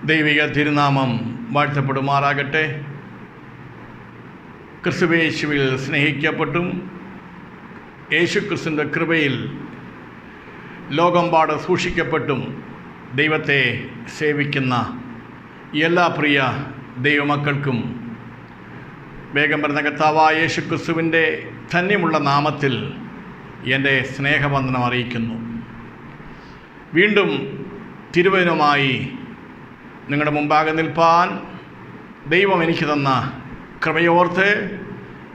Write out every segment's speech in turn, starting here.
ദൈവിക തിരുനാമം വാഴ്ത്തപ്പെടുമാറാകട്ടെ. ക്രിസ്തുവേശുവിൽ സ്നേഹിക്കപ്പെട്ടും യേശുക്രിസ്തുവിൻ്റെ കൃപയിൽ ലോകമ്പാട് സൂക്ഷിക്കപ്പെട്ടും ദൈവത്തെ സേവിക്കുന്ന എല്ലാ പ്രിയ ദൈവമക്കൾക്കും വേഗം വരുന്ന കർത്താവായ യേശുക്രിസ്തുവിൻ്റെ ധന്യമുള്ള നാമത്തിൽ എൻ്റെ സ്നേഹവന്ദനം അറിയിക്കുന്നു. വീണ്ടും തിരുവചനവുമായി നിങ്ങളുടെ മുമ്പാകെ നിൽപ്പാൻ ദൈവം എനിക്ക് തന്ന കൃപയോർത്ത്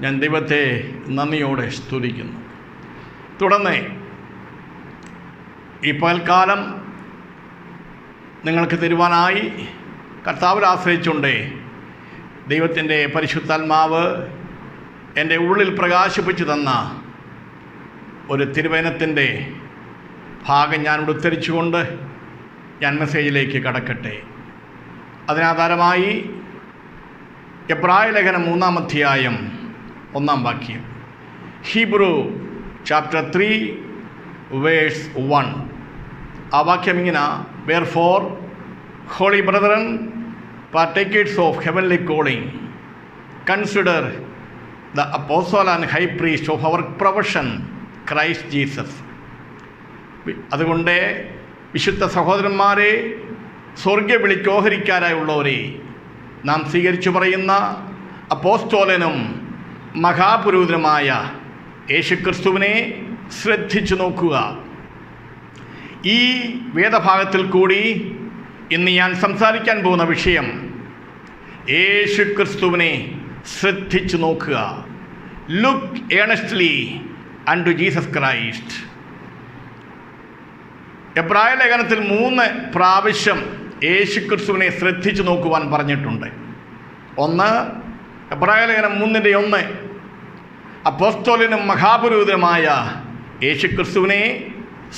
ഞാൻ ദൈവത്തെ നന്ദിയോടെ സ്തുതിക്കുന്നു. തുടർന്ന് ഈ പകൽക്കാലം നിങ്ങൾക്ക് തരുവാനായി കർത്താവിൽ ആശ്രയിച്ചുകൊണ്ട് ദൈവത്തിൻ്റെ പരിശുദ്ധാത്മാവ് എൻ്റെ ഉള്ളിൽ പ്രകാശിപ്പിച്ചു തന്ന ഒരു തിരുവചനത്തിൻ്റെ ഭാഗം ഞാൻ ഉദ്ധരിച്ചുകൊണ്ട് ഞാൻ മെസ്സേജിലേക്ക് കടക്കട്ടെ. അതിനാധാരമായി എബ്രായ ലേഖനം 3-ാം അധ്യായം 1-ാം വാക്യം, ഹീബ്രു ചാപ്റ്റർ 3 വേഴ്സ് 1. ആ വാക്യം ഇങ്ങനെ: wherefore holy brethren, partakers of heavenly calling, consider the apostle and high priest of our profession, Christ Jesus. അതുകൊണ്ട് വിശുദ്ധ സഹോദരന്മാരെ, സ്വർഗ്ഗ വിളിക്ക് ഓഹരിക്കാരായുള്ളവരെ, നാം സ്വീകരിച്ചു പറയുന്ന അപ്പോസ്തോലനും മഹാപുരോഹിതനുമായ യേശുക്രിസ്തുവിനെ ശ്രദ്ധിച്ചു നോക്കുക. ഈ വേദഭാഗത്തിൽ കൂടി ഇന്ന് ഞാൻ സംസാരിക്കാൻ പോകുന്ന വിഷയം യേശുക്രിസ്തുവിനെ ശ്രദ്ധിച്ചു നോക്കുക. Look earnestly unto Jesus Christ. എബ്രായ ലേഖനത്തിൽ 3 പ്രാവശ്യം യേശുക്രിസ്തുവിനെ ശ്രദ്ധിച്ചു നോക്കുവാൻ പറഞ്ഞിട്ടുണ്ട്. ഒന്ന്, എബ്രായ ലേഖനം 3:1, അപ്പോസ്തോലനും മഹാപുരോഹിതനുമായ യേശുക്രിസ്തുവിനെ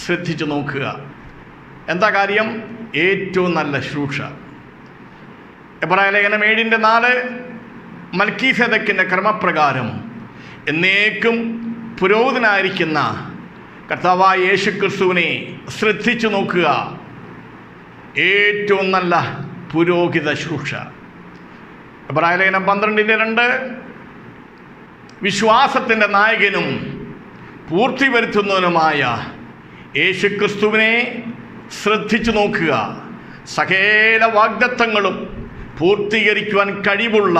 ശ്രദ്ധിച്ചു നോക്കുക. എന്താ കാര്യം? ഏറ്റവും നല്ല ശുശ്രൂഷ. എബ്രായ ലേഖനം 7:4, മൽക്കീസേദക്കിൻ്റെ ക്രമപ്രകാരം എന്നേക്കും പുരോഹിതനായിരിക്കുന്ന കർത്താവായ യേശുക്രിസ്തുവിനെ ശ്രദ്ധിച്ചു നോക്കുക. ഏറ്റവും നല്ല പുരോഹിത ശുശ്രൂഷ. എബ്രായ ലേഖനം 12:2, വിശ്വാസത്തിൻ്റെ നായകനും പൂർത്തി വരുത്തുന്നവനുമായ യേശുക്രിസ്തുവിനെ ശ്രദ്ധിച്ചു നോക്കുക. സകല വാഗ്ദത്തങ്ങളും പൂർത്തീകരിക്കുവാൻ കഴിവുള്ള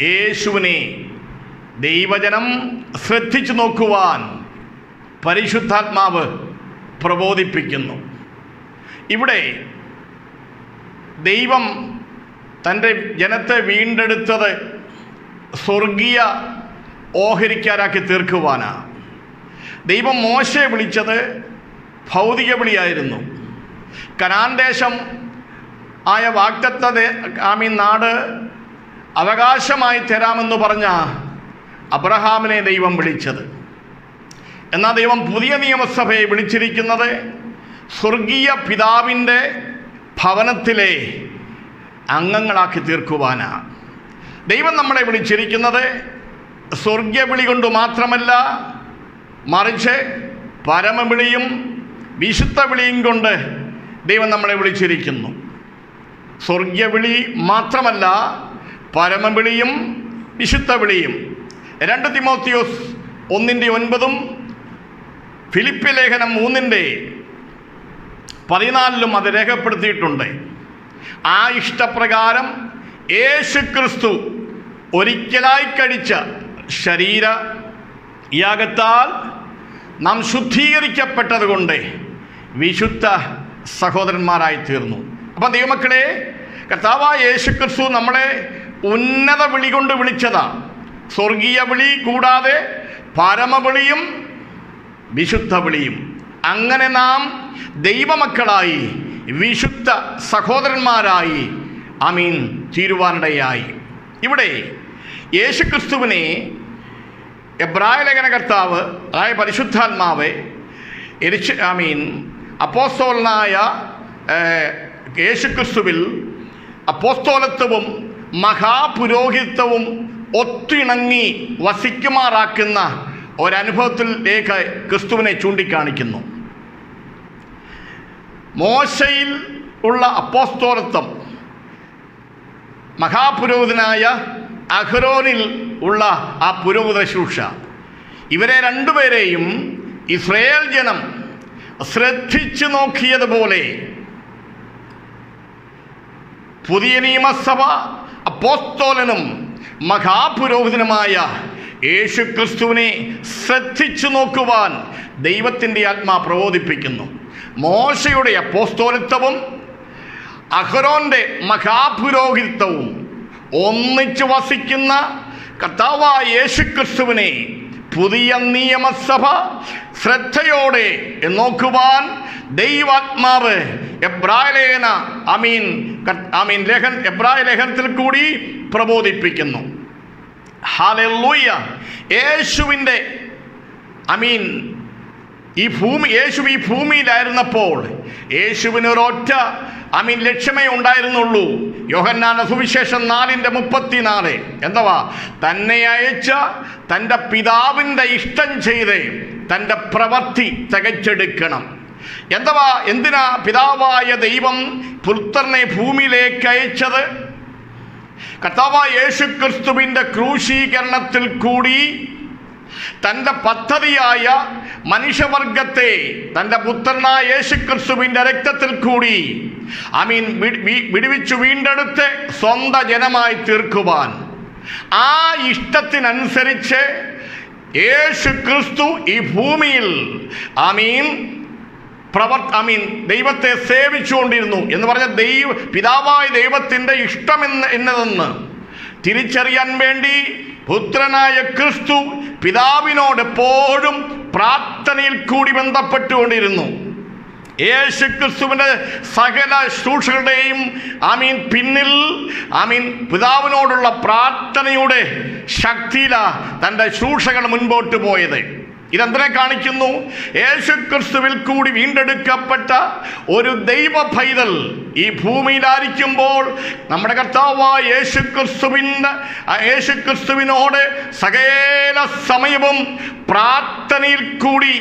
യേശുവിനെ ദൈവജനം ശ്രദ്ധിച്ചു നോക്കുവാൻ പരിശുദ്ധാത്മാവ് പ്രബോധിപ്പിക്കുന്നു. ഇവിടെ ദൈവം തൻ്റെ ജനത്തെ വീണ്ടെടുത്തത് സ്വർഗീയ ഓഹരിക്കാരാക്കി തീർക്കുവാനാണ്. ദൈവം മോശയെ വിളിച്ചത് ഭൗതിക വിളിയായിരുന്നു. കനാൻ ദേശം ആയ വാഗ്ദത്ത നാട് അവകാശമായി തരാമെന്ന് പറഞ്ഞ അബ്രഹാമിനെ ദൈവം വിളിച്ചത്. എന്നാൽ ദൈവം പുതിയ നിയമസഭയെ വിളിച്ചിരിക്കുന്നത് സ്വർഗീയ പിതാവിൻ്റെ ഭവനത്തിലെ അംഗങ്ങളാക്കി തീർക്കുവാനാണ്. ദൈവം നമ്മളെ വിളിച്ചിരിക്കുന്നത് സ്വർഗീയ വിളി കൊണ്ട് മാത്രമല്ല, മറിച്ച് പരമവിളിയും വിശുദ്ധ വിളിയും കൊണ്ട് ദൈവം നമ്മളെ വിളിച്ചിരിക്കുന്നു. സ്വർഗീയ വിളി മാത്രമല്ല, പരമവിളിയും വിശുദ്ധ വിളിയും. 2 തിമോത്തിയോസ് 1:9, ഫിലിപ്പി ലേഖനം 3:14 അത് രേഖപ്പെടുത്തിയിട്ടുണ്ട്. ആ ഇഷ്ടപ്രകാരം യേശുക്രിസ്തു ഒരിക്കലായി കഴിച്ച ശരീര യാഗത്താൽ നാം ശുദ്ധീകരിക്കപ്പെട്ടതുകൊണ്ട് വിശുദ്ധ സഹോദരന്മാരായി തീർന്നു. അപ്പം ദൈവമക്കളെ, കർത്താവായ യേശുക്രിസ്തു നമ്മളെ ഉന്നത വിളി കൊണ്ട് വിളിച്ചതാണ്. സ്വർഗീയ വിളി കൂടാതെ പരമവിളിയും വിശുദ്ധ വിളിയും. അങ്ങനെ നാം ദൈവമക്കളായി വിശുദ്ധ സഹോദരന്മാരായി തീരുവാനിടയായി. ഇവിടെ യേശുക്രിസ്തുവിനെ എബ്രായ ലേഖന കർത്താവ്, അതായത് പരിശുദ്ധാത്മാവ്, അപ്പോസ്തലനായ യേശുക്രിസ്തുവിൽ അപ്പോസ്തലത്വവും മഹാപുരോഹിതത്വവും ഒത്തിണങ്ങി വസിക്കുമാറാക്കുന്ന ഒരനുഭവത്തിലേക്ക് ക്രിസ്തുവിനെ ചൂണ്ടിക്കാണിക്കുന്നു. മോശയിൽ ഉള്ള അപ്പോസ്തലത്വം മഹാപുരോഹിതനായ അഹരോനിൽ ഉള്ള ആ പുരോഹിത ശുശ്രൂഷ, ഇവരെ രണ്ടുപേരെയും ഇസ്രായേൽ ജനം ശ്രദ്ധിച്ചു നോക്കിയതുപോലെ പുതിയ നിയമസഭ അപ്പോസ്തലനും മഹാപുരോഹിതനുമായ യേശുക്രിസ്തുവിനെ ശ്രദ്ധിച്ചു നോക്കുവാൻ ദൈവത്തിൻ്റെ ആത്മാ പ്രബോധിപ്പിക്കുന്നു. മോശയുടെ അപ്പോസ്തലത്വവും അഹരോന്റെ മഹാപുരോഹിതത്വവും ഒന്നിച്ചു വസിക്കുന്ന കർത്താവായ യേശുക്രിസ്തുവിനെ പുതിയ നിയമസഭ ശ്രദ്ധയോടെ നോക്കുവാൻ ദൈവാത്മാവ് എബ്രായ ലേഖനത്തിൽ കൂടി പ്രബോധിപ്പിക്കുന്നു. ഹല്ലേലൂയ. യേശുവിൻ്റെ യേശു ഈ ഭൂമിയിലായിരുന്നപ്പോൾ യേശുവിന് ഒരൊറ്റ ലക്ഷ്യമേ ഉണ്ടായിരുന്നുള്ളൂ. യോഹന്നാന്റെ സുവിശേഷം 4:34 എന്തുവാ? തന്നെ അയച്ച തൻ്റെ പിതാവിൻ്റെ ഇഷ്ടം ചെയ്ത് തൻ്റെ പ്രവൃത്തി തികച്ചെടുക്കണം. എന്തിനാ പിതാവായ ദൈവം പുത്രനെ ഭൂമിയിലേക്ക് അയച്ചത്? കർത്താവായ യേശുക്രിസ്തുവിൻ്റെ ക്രൂശീകരണത്തിൽ കൂടി തൻ്റെ പദ്ധതിയായ മനുഷ്യവർഗത്തെ തൻ്റെ പുത്രനായ യേശുക്രിസ്തുവിൻ്റെ രക്തത്തിൽ കൂടി വിടുവിച്ചു വീണ്ടെടുത്ത് സ്വന്തം ജനമായി തീർക്കുവാൻ, ആ ഇഷ്ടത്തിനനുസരിച്ച് യേശുക്രിസ്തു ഈ ഭൂമിയിൽ ദൈവത്തെ സേവിച്ചുകൊണ്ടിരുന്നു എന്ന് പറഞ്ഞ പിതാവായ ദൈവത്തിൻ്റെ ഇഷ്ടം എന്നതെന്ന് തിരിച്ചറിയാൻ വേണ്ടി പുത്രനായ ക്രിസ്തു പിതാവിനോട് എപ്പോഴും പ്രാർത്ഥനയിൽ കൂടി ബന്ധപ്പെട്ടുകൊണ്ടിരുന്നു. യേശുക്രിസ്തുവിൻ്റെ സകല ശുശ്രൂഷകളുടെയും പിന്നിൽ പിതാവിനോടുള്ള പ്രാർത്ഥനയുടെ ശക്തിയിലാണ് തൻ്റെ ശുശ്രൂഷകൾ മുൻപോട്ട് പോയത്. ഇതെന്തിനെ കാണിക്കുന്നു? യേശുക്രിസ്തുവിൽ കൂടി വീണ്ടെടുക്കപ്പെട്ട ഒരു ദൈവ പൈതൽ ഈ ഭൂമിയിലായിരിക്കുമ്പോൾ നമ്മുടെ കർത്താവായ യേശുക്രിസ്തുവിനോട് സകല സമയവും പ്രാർത്ഥനയിൽ കൂടി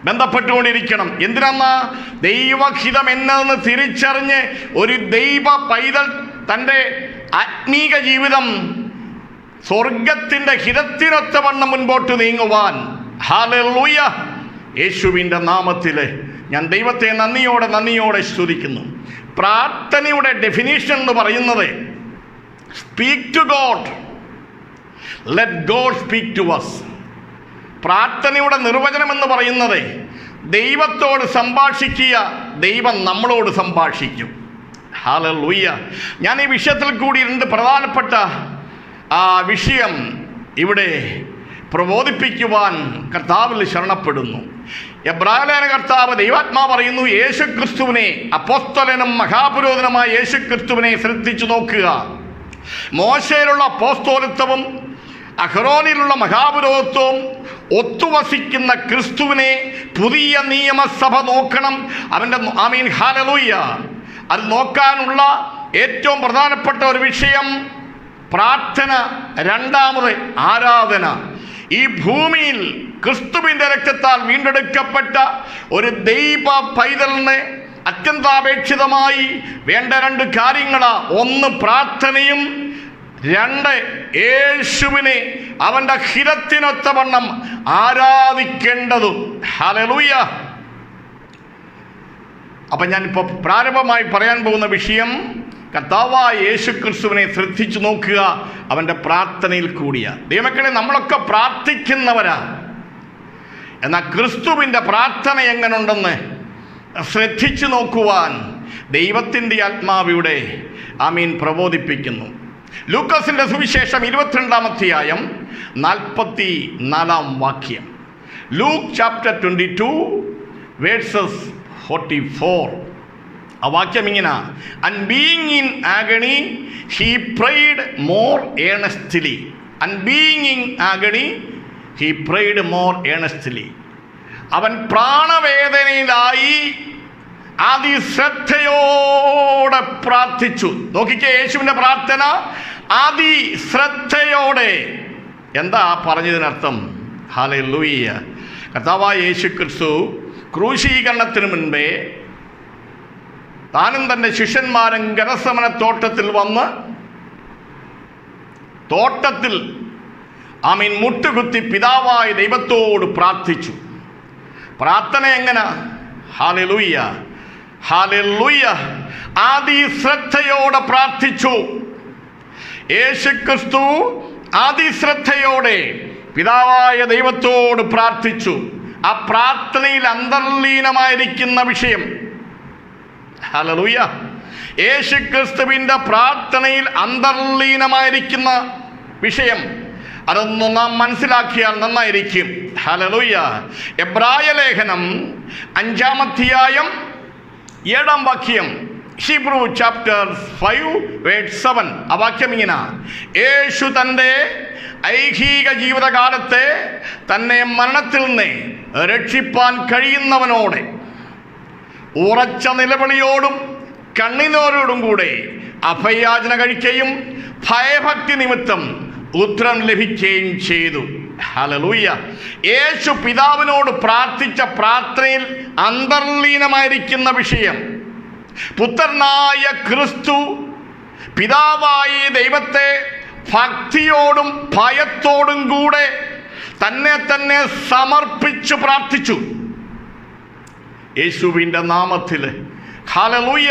ബന്ധപ്പെട്ടുകൊണ്ടിരിക്കണം. എന്തിനാ? ദൈവഹിതം എന്നതെന്ന് തിരിച്ചറിഞ്ഞ് ഒരു ദൈവ പൈതൽ തൻ്റെ ആത്മീക ജീവിതം സ്വർഗത്തിൻ്റെ ഹിതത്തിനൊത്തവണ്ണം മുൻപോട്ട് നീങ്ങുവാൻ, ഹല്ലേലൂയ, യേശുവിൻ്റെ നാമത്തിൽ ഞാൻ ദൈവത്തെ നന്ദിയോടെ സ്തുതിക്കുന്നു. പ്രാർത്ഥനയുടെ ഡെഫിനിഷൻ എന്ന് പറയുന്നത് speak to God, let God speak to us. പ്രാർത്ഥനയുടെ നിർവചനം എന്ന് പറയുന്നത് ദൈവത്തോട് സംഭാഷിക്കുക, ദൈവം നമ്മളോട് സംഭാഷിക്കും. ഹല്ലേലൂയ. ഞാൻ ഈ വിഷയത്തിൽ കൂടി 2 പ്രധാനപ്പെട്ട വിഷയം ഇവിടെ പ്രബോധിപ്പിക്കുവാൻ കർത്താവിൽ ശരണപ്പെടുന്നു. എബ്രായ കർത്താവ് ദൈവാത്മാ പറയുന്നു, യേശുക്രിസ്തുവിനെ, അപ്പോസ്തലനും മഹാപുരോഹിതനുമായ യേശുക്രിസ്തുവിനെ ശ്രദ്ധിച്ചു നോക്കുക. മോശയിലുള്ള അപ്പോസ്തലത്വവും അഹരോനിലുള്ള മഹാപുരോഹിതത്വവും ഒത്തുവസിക്കുന്ന ക്രിസ്തുവിനെ പുതിയ നിയമസഭ നോക്കണം. ഹല്ലേലൂയ. അത് നോക്കാനുള്ള ഏറ്റവും പ്രധാനപ്പെട്ട ഒരു വിഷയം പ്രാർത്ഥന, രണ്ടാമത് ആരാധന. ഈ ഭൂമിയിൽ ക്രിസ്തുവിൻ്റെ രക്തത്താൽ വീണ്ടെടുക്കപ്പെട്ട ഒരു ദൈവ പൈതലിന് അത്യന്താപേക്ഷിതമായി വേണ്ട 2 കാര്യങ്ങളാണ്. 1 പ്രാർത്ഥനയും, 2 യേശുവിനെ അവൻ്റെ ഹിതത്തിനൊത്തവണ്ണം ആരാധിക്കേണ്ടതും. ഹല്ലേലൂയ. അപ്പം ഞാനിപ്പോൾ പ്രാരംഭമായി പറയാൻ പോകുന്ന വിഷയം കർത്താവായ യേശുക്രിസ്തുവിനെ ശ്രദ്ധിച്ചു നോക്കുക, അവൻ്റെ പ്രാർത്ഥനയിൽ കൂടിയ. ദൈവമക്കളെ, നമ്മളൊക്കെ പ്രാർത്ഥിക്കുന്നവരാ. എന്നാൽ ക്രിസ്തുവിൻ്റെ പ്രാർത്ഥന എങ്ങനെയുണ്ടെന്ന് ശ്രദ്ധിച്ചു നോക്കുവാൻ ദൈവത്തിൻ്റെ ആത്മാവിയുടെ പ്രബോധിപ്പിക്കുന്നു. ലൂക്കോസിൻ്റെ സുവിശേഷം 22-ാം അധ്യായം 44-ാം വാക്യം. Luke chapter 22 verses 44. ആ വാക്യം ഇങ്ങനെ: and being in agony he prayed more earnestly. and being in agony he prayed more earnestly. അവൻ പ്രാണവേദനയിലായി അതിശ്രദ്ധയോടെ പ്രാർത്ഥിച്ചു. നോക്കിക്കേ, യേശുവിൻ്റെ പ്രാർത്ഥന അതിശ്രദ്ധയോടെ. എന്താ പറഞ്ഞതിനർത്ഥം? ഹല്ലേലൂയ. കർത്താവായ യേശുക്രിസ്തു ക്രൂശീകരണത്തിന് മുൻപേ താനും തൻ്റെ ശിഷ്യന്മാരും ഗെത്സമനെ തോട്ടത്തിൽ വന്ന് തോട്ടത്തിൽ മുട്ടുകുത്തി പിതാവായ ദൈവത്തോട് പ്രാർത്ഥിച്ചു. പ്രാർത്ഥന എങ്ങനെ? Hallelujah, hallelujah. അതിശ്രദ്ധയോടെ പ്രാർത്ഥിച്ചു. യേശുക്രിസ്തു അതിശ്രദ്ധയോടെ പിതാവായ ദൈവത്തോട് പ്രാർത്ഥിച്ചു. ആ പ്രാർത്ഥനയിൽ അന്തർലീനമായിരിക്കുന്ന വിഷയം, ഹല്ലേലൂയ, യേശുക്രിസ്തുവിൻ്റെ പ്രാർത്ഥനയിൽ അന്തർലീനമായിരിക്കുന്ന വിഷയം അതൊന്ന് നാം മനസ്സിലാക്കിയാൽ നന്നായിരിക്കും. ഹല്ലേലൂയ. എബ്രായ ലേഖനം 5-ാം അധ്യായം 7-ാം വാക്യം, ഹീബ്രു ചാപ്റ്റർ 5:7. ആ വാക്യം ഇങ്ങനെ: യേശു തൻ്റെ ഐഹിക ജീവിതകാലത്തെ തന്നെ മരണത്തിൽ നിന്ന് രക്ഷിപ്പാൻ കഴിയുന്നവനോടെ ഉറച്ച നിലവിളിയോടും കണ്ണീരോടും കൂടെ അഭയാചന കഴിക്കുകയും ഭയഭക്തി നിമിത്തം ഉത്തരം ലഭിക്കുകയും ചെയ്തു. ഹല്ലേലൂയ. യേശു പിതാവിനോട് പ്രാർത്ഥിച്ച പ്രാർത്ഥനയിൽ അന്തർലീനമായിരിക്കുന്ന വിഷയം, പുത്രനായ ക്രിസ്തു പിതാവായ ദൈവത്തെ ഭക്തിയോടും ഭയത്തോടും കൂടെ തന്നെ സമർപ്പിച്ചു പ്രാർത്ഥിച്ചു. യേശുവിൻ്റെ നാമത്തിൽ. Hallelujah,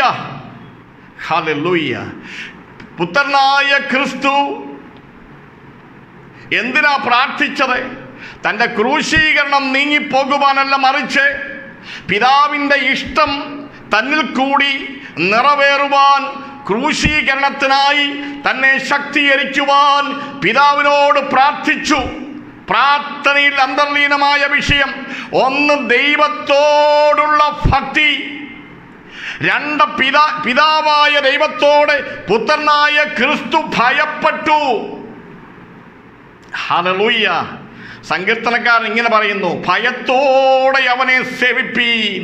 hallelujah. പുത്രനായ ക്രിസ്തു എന്തിനാ പ്രാർത്ഥിച്ചത്? തൻ്റെ ക്രൂശീകരണം നീങ്ങിപ്പോകുവാനല്ല, മറിച്ച് പിതാവിൻ്റെ ഇഷ്ടം തന്നിൽ കൂടി നിറവേറുവാൻ, ക്രൂശീകരണത്തിനായി തന്നെ ശക്തീകരിക്കുവാൻ പിതാവിനോട് പ്രാർത്ഥിച്ചു. പ്രാർത്ഥനയിൽ അന്തർലീനമായ വിഷയം, ഒന്ന് ദൈവത്തോടുള്ള ഭക്തി, രണ്ട് പിതാവായ ദൈവത്തോട് പുത്രനായ ക്രിസ്തു ഭയപ്പെട്ടു. ഹല്ലേലൂയ. സങ്കീർത്തനക്കാരൻ ഇങ്ങനെ പറയുന്നു: ഭയത്തോടെ അവനെ സേവിപ്പീൻ,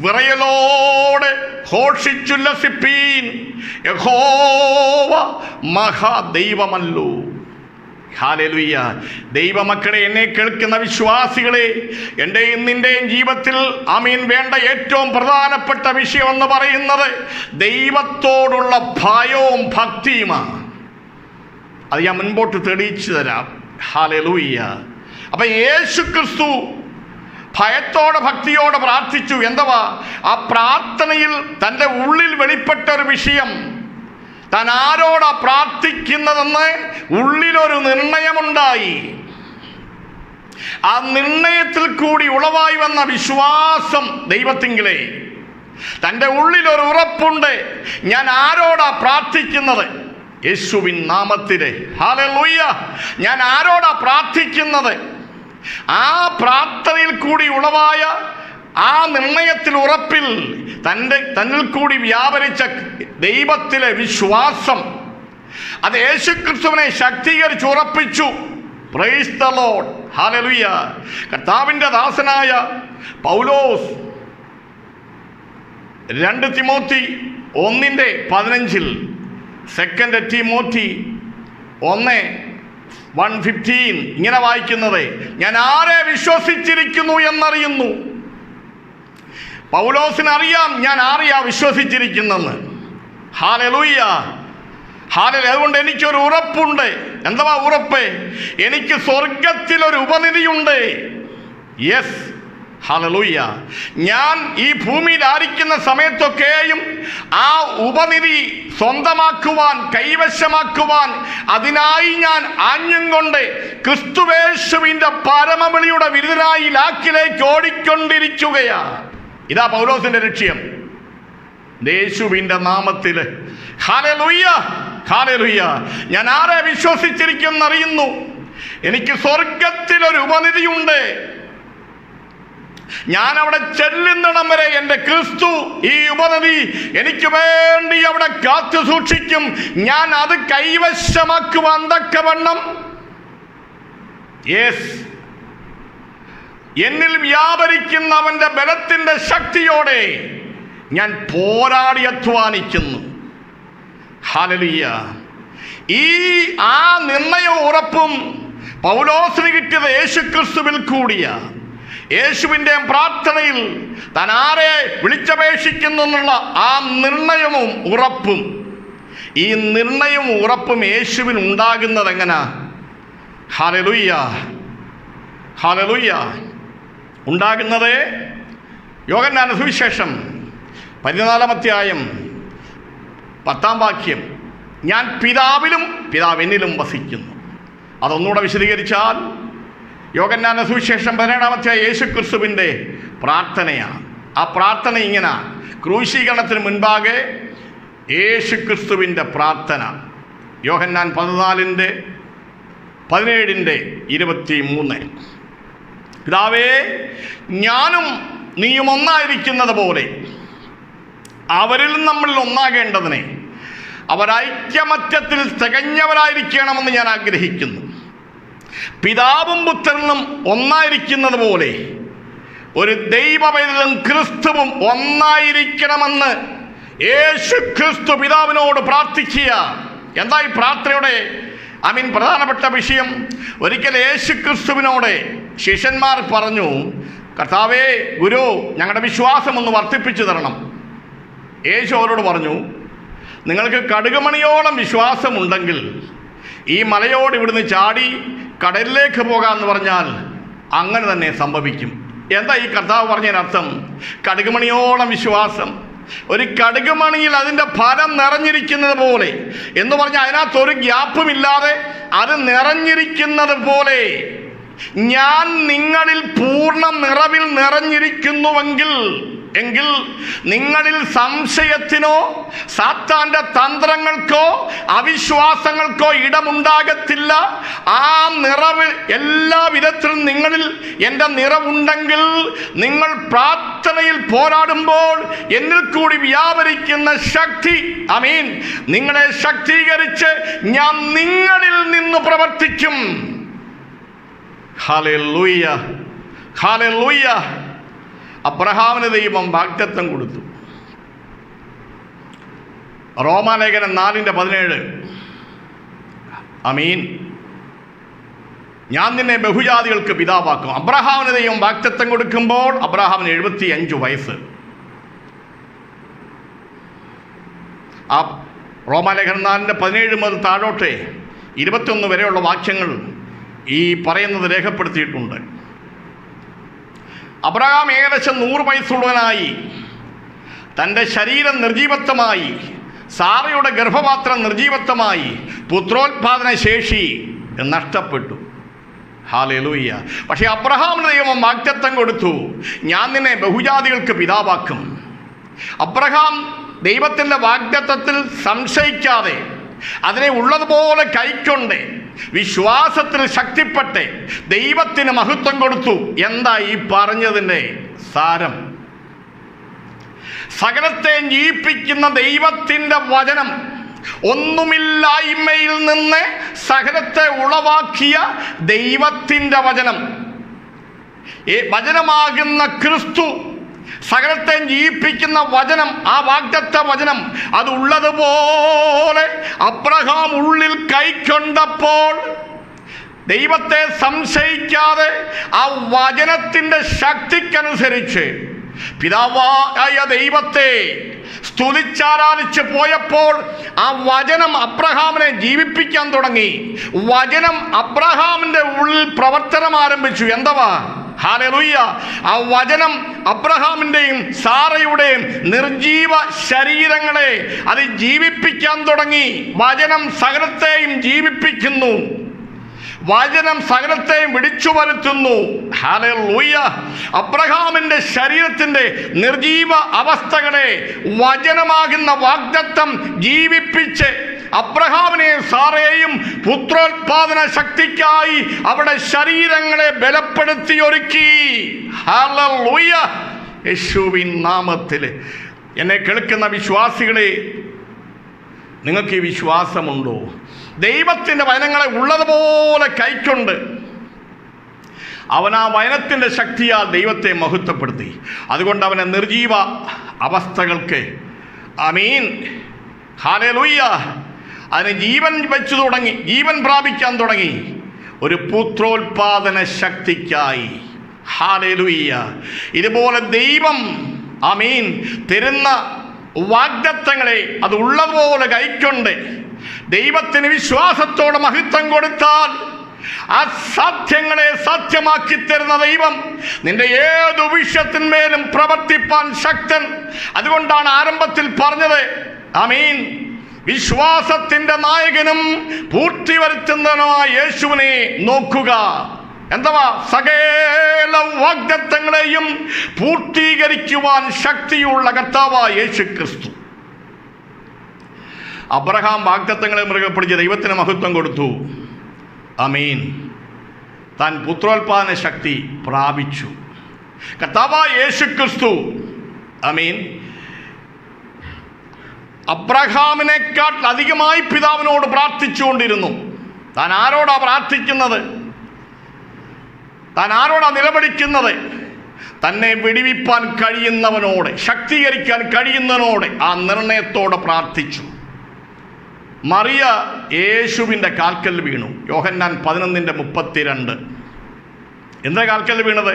വിറയലോടെ ഘോഷിച്ചുല്ലസിപ്പീൻ, യഹോവ മഹാദൈവമല്ലോ. ഹല്ലേലൂയ. ദൈവമക്കളെ, എന്നെ കേൾക്കുന്ന വിശ്വാസികളെ, എൻ്റെയും നിൻ്റെയും ജീവിതത്തിൽ വേണ്ട ഏറ്റവും പ്രധാനപ്പെട്ട വിഷയം എന്ന് പറയുന്നത് ദൈവത്തോടുള്ള ഭയവും ഭക്തിയുമാണ്. അത് ഞാൻ മുൻപോട്ട് തെളിയിച്ചു തരാം. ഹല്ലേലൂയ. അപ്പം യേശുക്രിസ്തു ഭയത്തോടെ ഭക്തിയോടെ പ്രാർത്ഥിച്ചു. എന്തുവാ? ആ പ്രാർത്ഥനയിൽ തൻ്റെ ഉള്ളിൽ വെളിപ്പെട്ട ഒരു വിഷയം, താൻ ആരോടാ പ്രാർത്ഥിക്കുന്നതെന്ന് ഉള്ളിലൊരു നിർണയമുണ്ടായി. ആ നിർണയത്തിൽ കൂടി ഉളവായി വന്ന വിശ്വാസം ദൈവത്തിങ്കിലേ. തൻ്റെ ഉള്ളിലൊരു ഉറപ്പുണ്ട്, ഞാൻ ആരോടാ പ്രാർത്ഥിക്കുന്നത്? യേശുവിൻ നാമത്തിലെ. ഹല്ലേലൂയ. ഞാൻ ആരോടാ പ്രാർത്ഥിക്കുന്നത്? ആ പ്രാർത്ഥനയിൽ കൂടി ഉളവായ ആ നിർണയത്തിൽ, ഉറപ്പിൽ, തന്നിൽ കൂടി വ്യാപരിച്ച ദൈവത്തിലെ വിശ്വാസം, അത് യേശുക്രിസ്തുവിനെ ശക്തീകരിച്ച് ഉറപ്പിച്ചു. Praise the Lord. ഹല്ലേലൂയ. കർത്താവിൻ്റെ ദാസനായ പൗലോസ് 2 തിമോത്തി 1:15, 2 തിമോത്തി 1:15 ഇങ്ങനെ വായിക്കുന്നത്: ഞാൻ ആരെ വിശ്വസിച്ചിരിക്കുന്നു എന്നറിയുന്നു. പൗലോസിനറിയാം ഞാൻ ആരെയാ വിശ്വസിച്ചിരിക്കുന്നെന്ന്. Hallelujah, hallelujah. അതുകൊണ്ട് എനിക്കൊരു ഉറപ്പുണ്ട്. എന്തുവാ ഉറപ്പ്? എനിക്ക് സ്വർഗത്തിലൊരു ഉപനിധിയുണ്ട്. Yes, hallelujah. ഞാൻ ഈ ഭൂമിയിൽ ആയിരിക്കുന്ന സമയത്തൊക്കെയും ആ ഉപനിധി സ്വന്തമാക്കുവാൻ, കൈവശമാക്കുവാൻ, അതിനായി ഞാൻ ആഞ്ഞും കൊണ്ട് ക്രിസ്തുവേശുവിൻ്റെ പരമവിളിയുടെ വിരുദ്ധനായി ലാക്കിലേക്ക് ഓടിക്കൊണ്ടിരിക്കുകയാണ്. ഇതാ പൗലോസിന്റെ ലക്ഷ്യം. യേശുവിൻ്റെ നാമത്തിൽ. Hallelujah, hallelujah. ഞാൻ ആരെ വിശ്വസിച്ചിരിക്കുന്നറിയുന്നു. എനിക്ക് സ്വർഗത്തിലൊരു ഉപനിധിയുണ്ട്. ഞാൻ അവിടെ ചെല്ലുന്നിടം വരെ എൻ്റെ ക്രിസ്തു ഈ ഉപനിധി എനിക്ക് വേണ്ടി അവിടെ കാത്തു സൂക്ഷിക്കും. ഞാൻ അത് കൈവശമാക്കുവാൻ തക്കവണ്ണം, യെസ്, എന്നിൽ വ്യാപരിക്കുന്ന അവൻ്റെ ബലത്തിൻ്റെ ശക്തിയോടെ ഞാൻ പോരാടി അധ്വാനിക്കുന്നു. ഹല്ലേലൂയ. ആ നിർണയവും ഉറപ്പും പൗലോസിന് കിട്ടിയത് യേശുക്രിസ്തുവിൽ കൂടിയ. യേശുവിൻ്റെ പ്രാർത്ഥനയിൽ താൻ ആരെ വിളിച്ചപേക്ഷിക്കുന്നു എന്നുള്ള ആ നിർണയവും ഉറപ്പും ഈ നിർണയവും ഉറപ്പും യേശുവിൽ ഉണ്ടാകുന്നത് എങ്ങനാ? Hallelujah, hallelujah. ഉണ്ടാകുന്നത് യോഹന്നാന്റെ സുവിശേഷം 14-ാം അധ്യായം 10-ാം വാക്യം, ഞാൻ പിതാവിലും പിതാവ് എന്നിലും വസിക്കുന്നു. അതൊന്നുകൂടെ വിശദീകരിച്ചാൽ യോഹന്നാന്റെ സുവിശേഷം 17-ാം അധ്യായം യേശുക്രിസ്തുവിൻ്റെ പ്രാർത്ഥനയാണ്. ആ പ്രാർത്ഥന ഇങ്ങനെ, ക്രൂശീകരണത്തിന് മുൻപാകെ യേശുക്രിസ്തുവിൻ്റെ പ്രാർത്ഥന. യോഹന്നാൻ 14:17-23, പിതാവേ, ഞാനും നീയും ഒന്നായിരിക്കുന്നത് പോലെ അവരിൽ നമ്മളിൽ ഒന്നാകേണ്ടതിനെ അവർ ഐക്യമത്യത്തിൽ തികഞ്ഞവരായിരിക്കണമെന്ന് ഞാൻ ആഗ്രഹിക്കുന്നു. പിതാവും പുത്രനും ഒന്നായിരിക്കുന്നത് പോലെ ഒരു ദൈവപൈതലും ക്രിസ്തുവും ഒന്നായിരിക്കണമെന്ന് യേശു ക്രിസ്തു പിതാവിനോട് പ്രാർത്ഥിക്കുക. എന്താ ഈ പ്രാർത്ഥനയുടെ പ്രധാനപ്പെട്ട വിഷയം? ഒരിക്കൽ യേശു ക്രിസ്തുവിനോട് ശിഷ്യന്മാർ പറഞ്ഞു, കർത്താവേ, ഗുരു, ഞങ്ങളുടെ വിശ്വാസം ഒന്ന് വർദ്ധിപ്പിച്ചു തരണം. യേശു അവരോട് പറഞ്ഞു, നിങ്ങൾക്ക് കടുകുമണിയോളം വിശ്വാസമുണ്ടെങ്കിൽ ഈ മലയോട് ഇവിടുന്ന് ചാടി കടലിലേക്ക് പോകാമെന്ന് പറഞ്ഞാൽ അങ്ങനെ തന്നെ സംഭവിക്കും. എന്താ ഈ കർത്താവ് പറഞ്ഞതിനർത്ഥം? കടുകുമണിയോളം വിശ്വാസം. ഒരു കടുകുമണിയിൽ അതിൻ്റെ ഫലം നിറഞ്ഞിരിക്കുന്നത് പോലെ എന്ന് പറഞ്ഞാൽ അതിനകത്തൊരു ഗ്യാപ്പുമില്ലാതെ അത് നിറഞ്ഞിരിക്കുന്നത് പോലെ ഞാൻ നിങ്ങളിൽ പൂർണ്ണ നിറവിൽ നിറഞ്ഞിരിക്കുന്നുവെങ്കിൽ നിങ്ങളിൽ സംശയത്തിനോ സാത്താന്റെ തന്ത്രങ്ങൾക്കോ അവിശ്വാസങ്ങൾക്കോ ഇടമുണ്ടാകത്തില്ല. ആ നിറവ് എല്ലാ വിധത്തിലും നിങ്ങളിൽ എൻ്റെ നിറവുണ്ടെങ്കിൽ നിങ്ങൾ പ്രാർത്ഥനയിൽ പോരാടുമ്പോൾ എന്നിൽ കൂടി വ്യാപരിക്കുന്ന ശക്തി, നിങ്ങളെ ശക്തീകരിച്ച് ഞാൻ നിങ്ങളിൽ നിന്ന് പ്രവർത്തിക്കും. Hallelujah, hallelujah. അബ്രഹാമിന് ദൈവം വാഗ്ദത്തം കൊടുത്തു. റോമാലേഖനം 4:17, ഞാൻ നിന്നെ ബഹുജാതികൾക്ക് പിതാവാക്കും. അബ്രഹാമിന് ദൈവം വാഗ്ദത്തം കൊടുക്കുമ്പോൾ അബ്രഹാമിന് 75 വയസ്സ്. ആ റോമാലേഖനം 4:17 മുതൽ താഴോട്ടെ 21 വരെയുള്ള വാക്യങ്ങൾ ഈ പറയുന്നത് രേഖപ്പെടുത്തിയിട്ടുണ്ട്. അബ്രഹാം ഏകദേശം 100 വയസ്സുള്ളവനായി. തൻ്റെ ശരീരം നിർജീവത്വമായി, സാറയുടെ ഗർഭപാത്രം നിർജീവത്വമായി, പുത്രോത്പാദന ശേഷി നഷ്ടപ്പെട്ടു. ഹല്ലേലൂയ. പക്ഷേ അബ്രഹാമിന് ദൈവം വാഗ്ദത്തം കൊടുത്തു, ഞാൻ നിന്നെ ബഹുജാതികൾക്ക് പിതാവാക്കും. അബ്രഹാം ദൈവത്തിൻ്റെ വാഗ്ദത്തത്തിൽ സംശയിക്കാതെ അതിനെ ഉള്ളതുപോലെ കൈക്കൊണ്ട് വിശ്വാസത്തിൽ ശക്തിപ്പെട്ട് ദൈവത്തിന് മഹത്വം കൊടുത്തു. എന്താ ഈ പറഞ്ഞതിൻ്റെ സാരം? സകലത്തെ ജീവിപ്പിക്കുന്ന ദൈവത്തിൻ്റെ വചനം, ഒന്നുമില്ലായ്മയിൽ നിന്ന് സകലത്തെ ഉളവാക്കിയ ദൈവത്തിൻ്റെ വചനം, വചനമാകുന്ന ക്രിസ്തു, സകലത്തെ ജീവിപ്പിക്കുന്ന വചനം, ആ വാഗ്ദത്ത വചനം അത് ഉള്ളതുപോലെ അബ്രഹാം ഉള്ളിൽ കൈക്കൊണ്ടപ്പോൾ ദൈവത്തെ സംശയിക്കാതെ ആ വചനത്തിൻ്റെ ശക്തിക്കനുസരിച്ച് പിതാവായ ദൈവത്തെ സ്തുതിച്ചാരാധിച്ച് പോയപ്പോൾ ആ വചനം അബ്രഹാമിനെ ജീവിപ്പിക്കാൻ തുടങ്ങി. വചനം അബ്രഹാമിൻ്റെ ഉള്ളിൽ പ്രവർത്തനം ആരംഭിച്ചു. എന്തുവാ? ഹല്ലേലൂയ. ആ വചനം അബ്രഹാമിൻ്റെയും സാറയുടെയും നിർജീവ ശരീരങ്ങളെ അത് ജീവിപ്പിക്കാൻ തുടങ്ങി. വചനം സകലത്തെയും ജീവിപ്പിക്കുന്നു. വചനം സകലത്തെയും വിളിച്ചു വരുത്തുന്നു. ഹല്ലേലൂയ. അബ്രഹാമിൻ്റെ ശരീരത്തിൻ്റെ നിർജീവ അവസ്ഥകളെ വചനമാകുന്ന വാഗ്ദത്തം ജീവിപ്പിച്ച് അബ്രഹാമിനെയും സാറയെയും പുത്രോത്പാദന ശക്തിക്കായി അവിടെ ശരീരങ്ങളെ ബലപ്പെടുത്തി ഒരുക്കി. ഹല്ലേലൂയ. യേശുവിൻ നാമത്തിൽ എന്നെ കേൾക്കുന്ന വിശ്വാസികളെ, നിങ്ങൾക്ക് ഈ വിശ്വാസമുണ്ടോ? ദൈവത്തിൻ്റെ വചനങ്ങളെ ഉള്ളതുപോലെ കൈക്കൊണ്ട് അവൻ ആ വചനത്തിൻ്റെ ശക്തിയാൽ ദൈവത്തെ മഹത്വപ്പെടുത്തി. അതുകൊണ്ട് അവനെ നിർജീവ അവസ്ഥകൾക്ക് ഹല്ലേലൂയ അതിന് ജീവൻ വെച്ചു തുടങ്ങി, ജീവൻ പ്രാപിക്കാൻ തുടങ്ങി. ഒരു പുത്രോത്പാദന ശക്തിക്കായി. ഹല്ലേലൂയ. ഇതുപോലെ ദൈവം തരുന്ന വാഗ്ദത്തങ്ങളെ അത് ഉള്ളതുപോലെ കൈക്കൊണ്ട് ദൈവത്തിന് വിശ്വാസത്തോടെ മഹത്വം കൊടുത്താൽ അസാധ്യങ്ങളെ സാധ്യമാക്കി തരുന്ന ദൈവം നിന്റെ ഏതു വിഷയത്തിന്മേലും പ്രവർത്തിപ്പാൻ ശക്തൻ. അതുകൊണ്ടാണ് ആരംഭത്തിൽ പറഞ്ഞത്, ആമീൻ, വിശ്വാസത്തിന്റെ നായകനും പൂർത്തി വരുത്തുന്നവനുമായ യേശുവിനെ നോക്കുക. എന്തുവാ? സകല വാഗ്ദത്തങ്ങളെയും പൂർത്തീകരിക്കുവാൻ ശക്തിയുള്ള കർത്താവായ യേശു ക്രിസ്തു. അബ്രഹാം വാഗ്ദത്തങ്ങളെ മുറുകെ പിടിച്ച് ദൈവത്തിന് മഹത്വം കൊടുത്തു. ആമീൻ. താൻ പുത്രോൽപാദന ശക്തി പ്രാപിച്ചു. കർത്താവായ യേശു ക്രിസ്തു, ആമീൻ, അബ്രഹാമിനേക്കാൾ അധികമായി പിതാവിനോട് പ്രാർത്ഥിച്ചുകൊണ്ടിരുന്നു. താൻ ആരോടാ പ്രാർത്ഥിക്കുന്നത്? താൻ ആരോടാ നിലവിളിക്കുന്നത്? തന്നെ വിടിവിപ്പാൻ കഴിയുന്നവനോട്, ശക്തീകരിക്കാൻ കഴിയുന്നവനോട് ആ നിർണയത്തോടെ പ്രാർത്ഥിച്ചു. മറിയ യേശുവിൻ്റെ കാൽക്കൽ വീണു. യോഹന്നാൻ 11:32. എന്താ കാൽക്കൽ വീണത്?